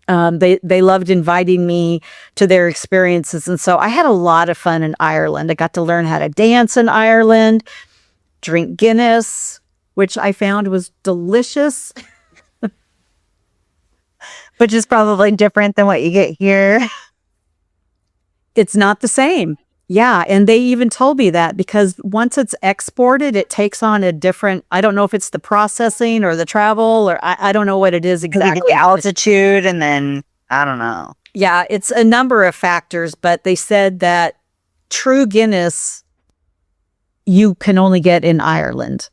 They loved inviting me to their experiences, and so I had a lot of fun in Ireland. I got to learn how to dance in Ireland, drink Guinness, which I found was delicious. Which is probably different than what you get here. It's not the same. Yeah. And they even told me that because once it's exported, it takes on a different, I don't know if it's the processing or the travel, or I don't know what it is exactly. The altitude, and then I don't know. Yeah. It's a number of factors, but they said that true Guinness you can only get in Ireland.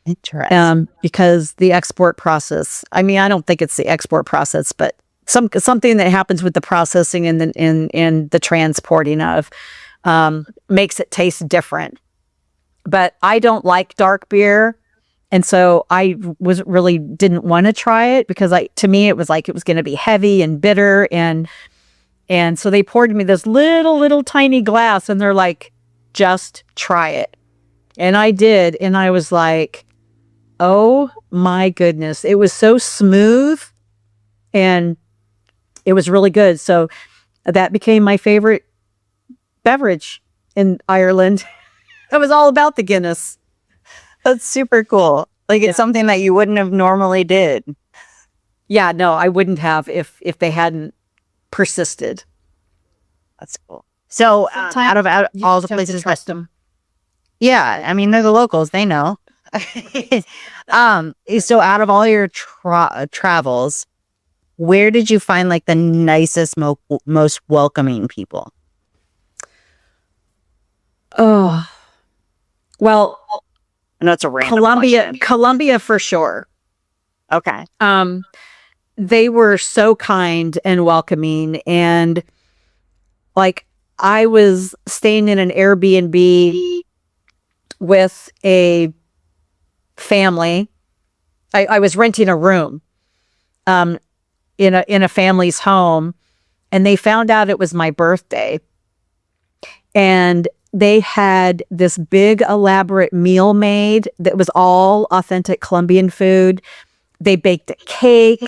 Interesting. Because the export process, I mean, I don't think it's the export process, but something that happens with the processing and the transporting of makes it taste different. But I don't like dark beer, and so I really didn't want to try it because to me it was like it was going to be heavy and bitter, and so they poured me this little tiny glass, and they're like, just try it, and I did, and I was like, oh my goodness, it was so smooth and it was really good. So that became my favorite beverage in Ireland. It was all about the Guinness. That's super cool. Like, it's something that you wouldn't have normally did. Yeah, no, I wouldn't have if they hadn't persisted. That's cool. So out of all the places, to trust them. yeah, I mean, they're the locals. They know. So out of all your travels, where did you find like the nicest, most welcoming people? Oh, well, I know it's a random question. Colombia for sure. Okay. They were so kind and welcoming, and like I was staying in an Airbnb with a family. I was renting a room in a family's home, and they found out it was my birthday, and they had this big elaborate meal made that was all authentic Colombian food. They baked a cake.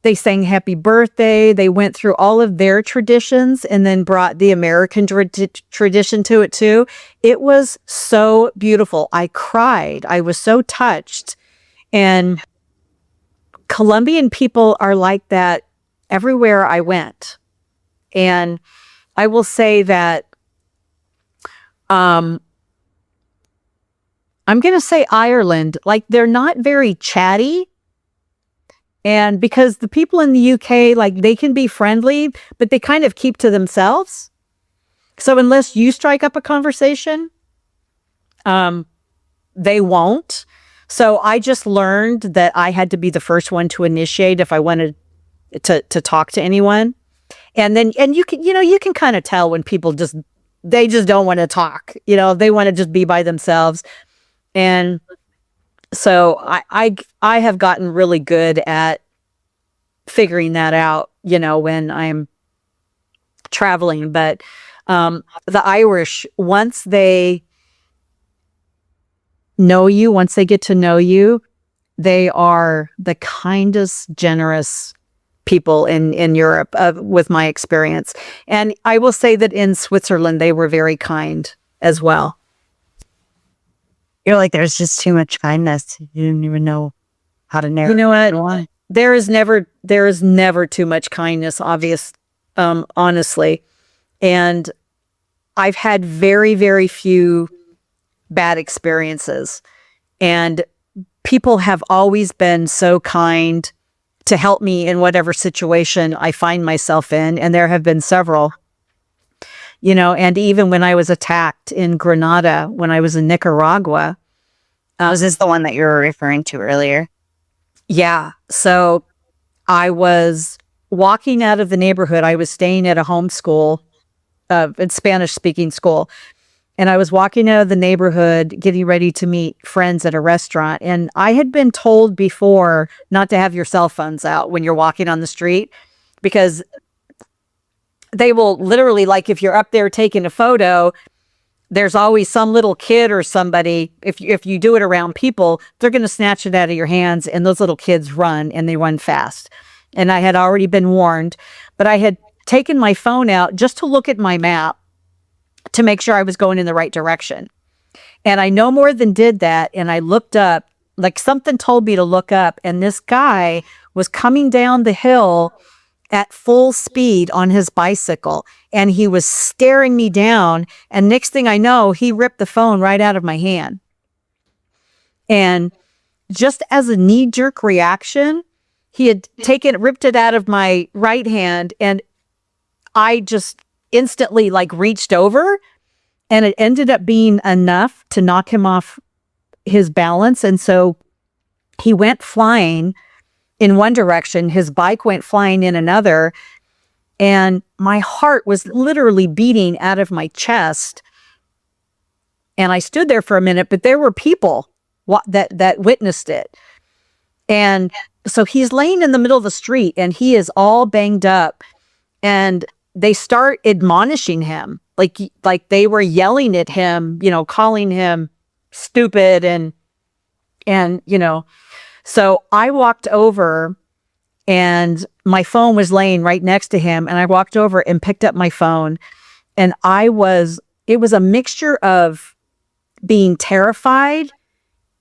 They sang happy birthday. They went through all of their traditions and then brought the American tradition to it too. It was so beautiful. I cried. I was so touched. And Colombian people are like that everywhere I went. And I will say that I'm going to say Ireland, like they're not very chatty. And because the people in the UK, like they can be friendly, but they kind of keep to themselves. So unless you strike up a conversation, they won't. So I just learned that I had to be the first one to initiate if I wanted to talk to anyone. And then, and you can kind of tell when people they just don't want to talk, they want to just be by themselves. And so I have gotten really good at figuring that out, when I'm traveling. But the Irish, once they get to know you, they are the kindest, generous people in Europe, with my experience. And I will say that in Switzerland, they were very kind as well. You're like, there's just too much kindness. You didn't even know how to narrow. You know what? There is never too much kindness, honestly. And I've had very, very few bad experiences. And people have always been so kind to help me in whatever situation I find myself in. And there have been several, and even when I was attacked in Grenada, when I was in Nicaragua. Was this the one that you were referring to earlier? Yeah. So I was walking out of the neighborhood. I was staying at a home school, a Spanish speaking school. And I was walking out of the neighborhood, getting ready to meet friends at a restaurant. And I had been told before not to have your cell phones out when you're walking on the street, because they will literally, like, if you're up there taking a photo, there's always some little kid or somebody. If you do it around people, they're going to snatch it out of your hands, and those little kids run, and they run fast. And I had already been warned, but I had taken my phone out just to look at my map to make sure I was going in the right direction. And I no more than did that. And I looked up, like something told me to look up, and this guy was coming down the hill at full speed on his bicycle, and he was staring me down. And next thing I know, he ripped the phone right out of my hand. And just as a knee-jerk reaction, he had ripped it out of my right hand, and I just instantly reached over, and it ended up being enough to knock him off his balance. And so he went flying in one direction, his bike went flying in another, and my heart was literally beating out of my chest. And I stood there for a minute, but there were people that witnessed it. And so he's laying in the middle of the street, and he is all banged up, and they start admonishing him, like they were yelling at him, calling him stupid, and so I walked over, and my phone was laying right next to him, and I walked over and picked up my phone, and it was a mixture of being terrified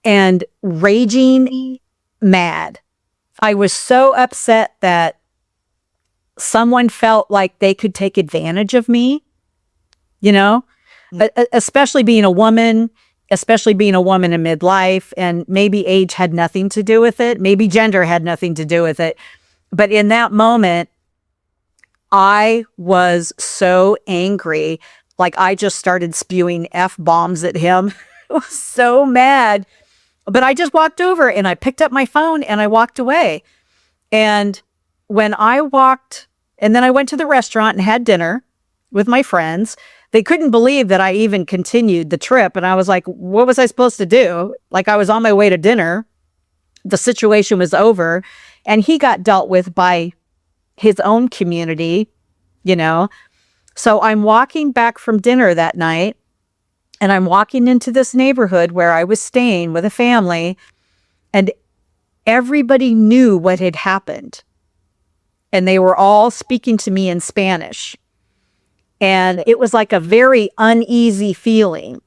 and raging mad. I was so upset that someone felt like they could take advantage of me, especially being a woman in midlife, and maybe age had nothing to do with it. Maybe gender had nothing to do with it. But in that moment, I was so angry. Like, I just started spewing F-bombs at him. I was so mad. But I just walked over, and I picked up my phone, and I walked away. And when I walked, and then I went to the restaurant and had dinner with my friends. They couldn't believe that I even continued the trip. And I was like, what was I supposed to do? Like, I was on my way to dinner. The situation was over, and he got dealt with by his own community, So I'm walking back from dinner that night, and I'm walking into this neighborhood where I was staying with a family, and everybody knew what had happened. And they were all speaking to me in Spanish. And it was like a very uneasy feeling.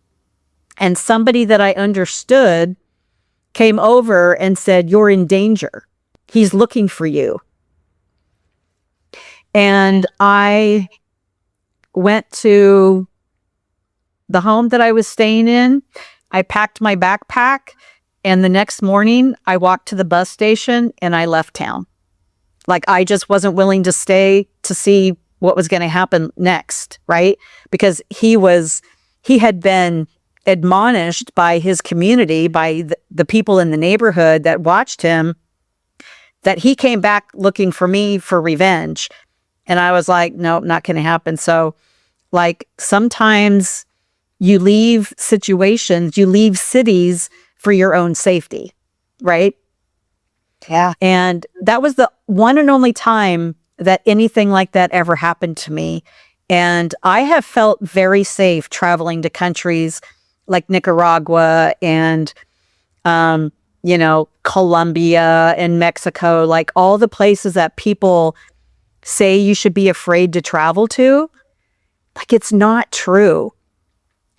And somebody that I understood came over and said, "You're in danger. He's looking for you." And I went to the home that I was staying in. I packed my backpack, and the next morning I walked to the bus station and I left town. Like, I just wasn't willing to stay to see what was going to happen next, right? Because he had been admonished by his community, by the people in the neighborhood that watched him, that he came back looking for me for revenge. And I was like, nope, not going to happen. So, sometimes you leave situations, you leave cities for your own safety, right? Yeah. And that was the one and only time that anything like that ever happened to me. And I have felt very safe traveling to countries like Nicaragua and, Colombia and Mexico, like all the places that people say you should be afraid to travel to. Like, it's not true.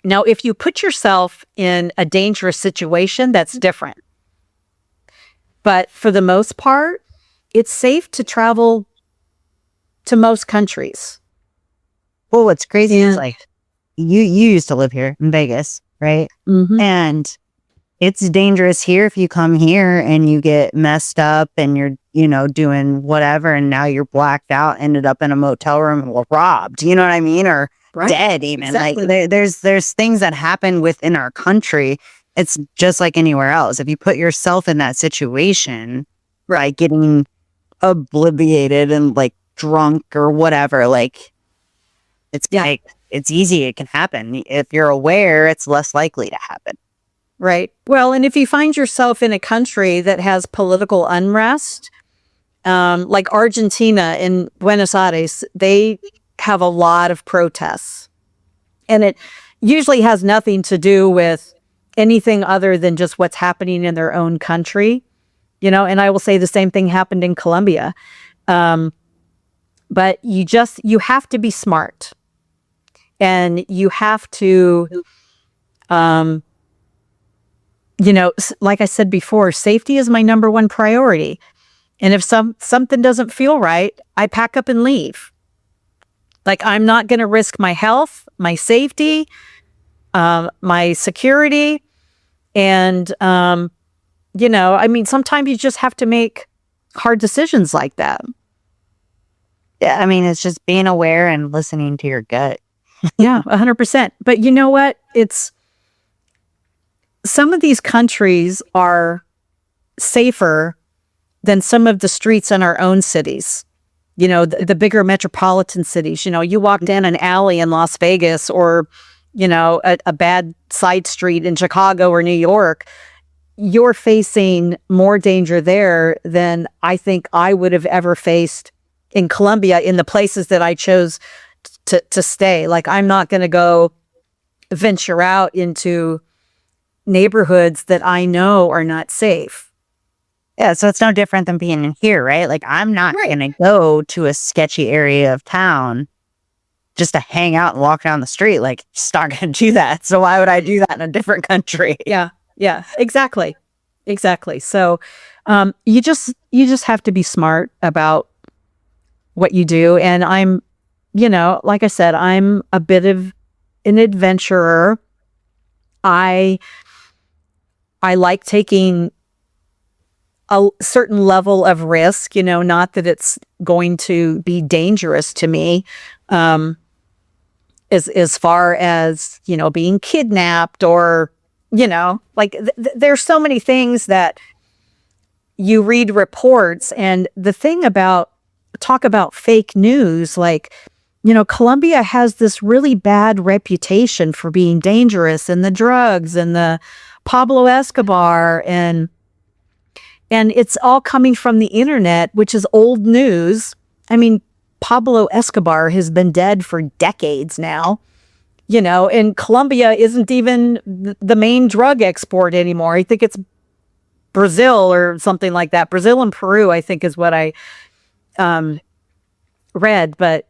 Now, if you put yourself in a dangerous situation, that's different. But for the most part, it's safe to travel to most countries. Well, what's crazy is you used to live here in Vegas, right? Mm-hmm. And it's dangerous here if you come here and you get messed up and you're, doing whatever, and now you're blacked out, ended up in a motel room and robbed, you know what I mean? Or dead even. Exactly. Like there's things that happen within our country. It's just like anywhere else. If you put yourself in that situation, right, getting obliviated and like drunk or whatever, like it's like it's easy, it can happen. If you're aware, it's less likely to happen. Right. Well, and if you find yourself in a country that has political unrest, like Argentina in Buenos Aires, they have a lot of protests. And it usually has nothing to do with anything other than just what's happening in their own country, and I will say the same thing happened in Colombia. But you have to be smart, and you have to, like I said before, safety is my number one priority. And if something doesn't feel right, I pack up and leave. Like, I'm not going to risk my health, my safety, my security. And, I mean, sometimes you just have to make hard decisions like that. Yeah, I mean, it's just being aware and listening to your gut. Yeah, 100%. But you know what? Some of these countries are safer than some of the streets in our own cities. The bigger metropolitan cities. You walk down an alley in Las Vegas, or, a bad side street in Chicago or New York, you're facing more danger there than I think I would have ever faced in Colombia, in the places that I chose to stay. Like, I'm not going to go venture out into neighborhoods that I know are not safe. Yeah, so it's no different than being in here, right? Like, I'm not going to go to a sketchy area of town just to hang out and walk down the street. Like, just not going to do that. So why would I do that in a different country? Yeah, exactly. So you just have to be smart about what you do. And I'm, like I said, I'm a bit of an adventurer. I like taking a certain level of risk, not that it's going to be dangerous to me, as far as, being kidnapped, or, like there's so many things that you read reports. And the thing talk about fake news, like, Colombia has this really bad reputation for being dangerous, and the drugs and the Pablo Escobar, and it's all coming from the internet, which is old news. I mean, Pablo Escobar has been dead for decades now, and Colombia isn't even the main drug export anymore. I think it's Brazil or something like that. Brazil and Peru, I think, is what I read. But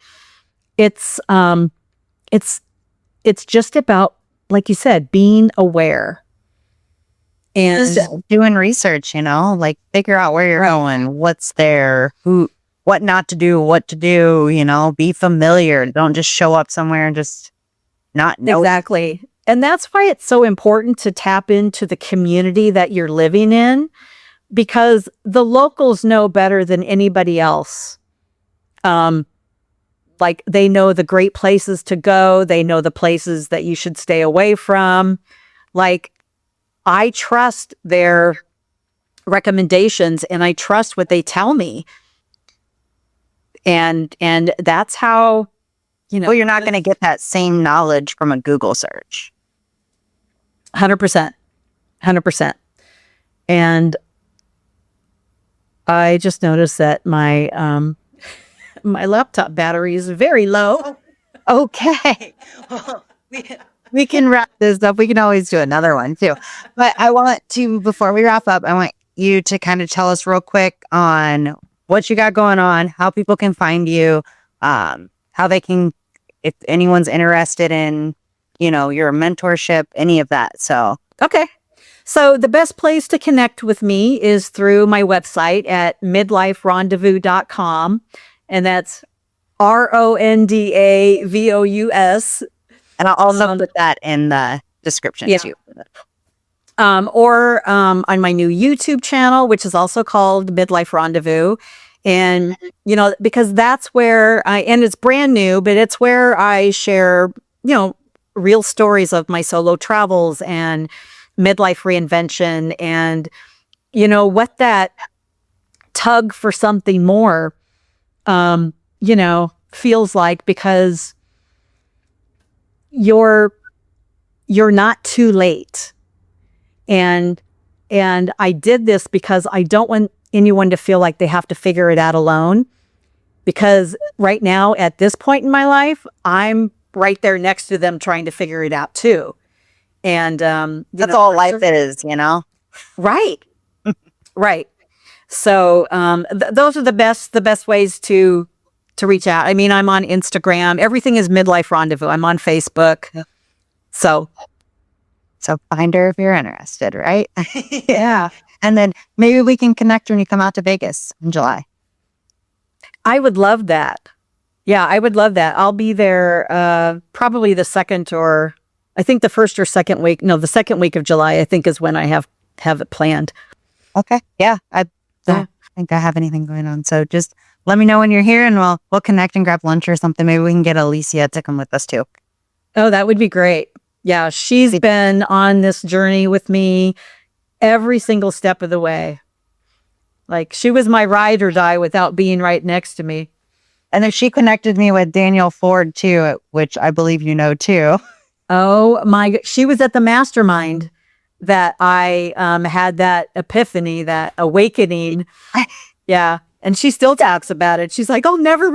it's just about, like you said, being aware and doing research, like figure out where you're going, what's there, what not to do, what to do, be familiar. Don't just show up somewhere and just not know. Exactly. And that's why it's so important to tap into the community that you're living in, because the locals know better than anybody else. Like, they know the great places to go. They know the places that you should stay away from. Like, I trust their recommendations, and I trust what they tell me. And that's how, well, you're not going to get that same knowledge from a Google search. 100%. And I just noticed that my my laptop battery is very low. Okay. Well, we can wrap this up. We can always do another one too. But before we wrap up, I want you to kind of tell us real quick on what you got going on, how people can find you, how they can, if anyone's interested in, your mentorship, any of that. So, okay. So the best place to connect with me is through my website at midliferondavous.com. And that's RONDAVOUS. And I'll also put that in the description too. or on my new YouTube channel, which is also called Midlife Rendezvous. And, because that's where and it's brand new, but it's where I share, real stories of my solo travels and midlife reinvention and, what that tug for something more, feels like, because you're not too late. And I did this because I don't want anyone to feel like they have to figure it out alone. Because right now, at this point in my life, I'm right there next to them trying to figure it out too. And That's all life is, right, right. So those are the best ways to reach out. I mean, I'm on Instagram. Everything is Midlife Rendezvous. I'm on Facebook. Yeah. So find her if you're interested, right? yeah. And then maybe we can connect when you come out to Vegas in July. I would love that. Yeah, I would love that. I'll be there probably the second, or I think the first or second week. No, the second week of July, I think, is when I have it planned. Okay. Yeah. I don't think I have anything going on. So just let me know when you're here and we'll connect and grab lunch or something. Maybe we can get Alicia to come with us too. Oh, that would be great. Yeah, she's been on this journey with me every single step of the way. Like, she was my ride or die without being right next to me. And then she connected me with Daniel Ford too, which I believe you know too. Oh my, she was at the mastermind that I had that epiphany, that awakening. Yeah. And she still talks about it. She's like, I'll never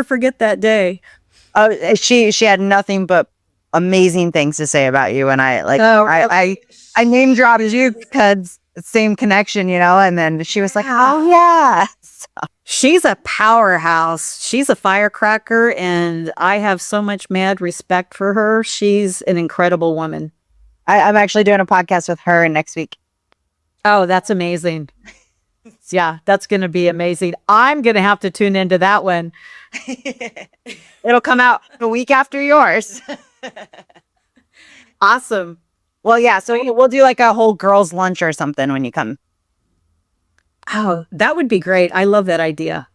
forget that day. She had nothing but amazing things to say about you. And I name dropped you because same connection, and then she was like, oh yeah. So. She's a powerhouse. She's a firecracker, and I have so much mad respect for her. She's an incredible woman. I'm actually doing a podcast with her next week. Oh, that's amazing. Yeah, that's going to be amazing. I'm going to have to tune into that one. It'll come out a week after yours. Awesome. Well, yeah, so we'll do like a whole girls' lunch or something when you come. Oh, that would be great. I love that idea.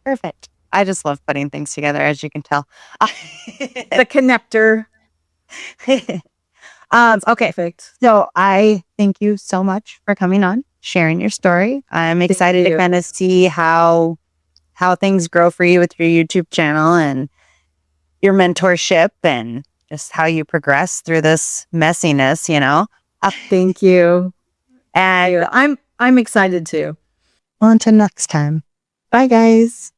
Perfect. I just love putting things together, as you can tell. The connector. Okay. Perfect. So I thank you so much for coming on, sharing your story. I'm excited to kind of see how things grow for you with your YouTube channel and your mentorship and just how you progress through this messiness, Thank you. And I'm excited too. Well, until next time. Bye, guys.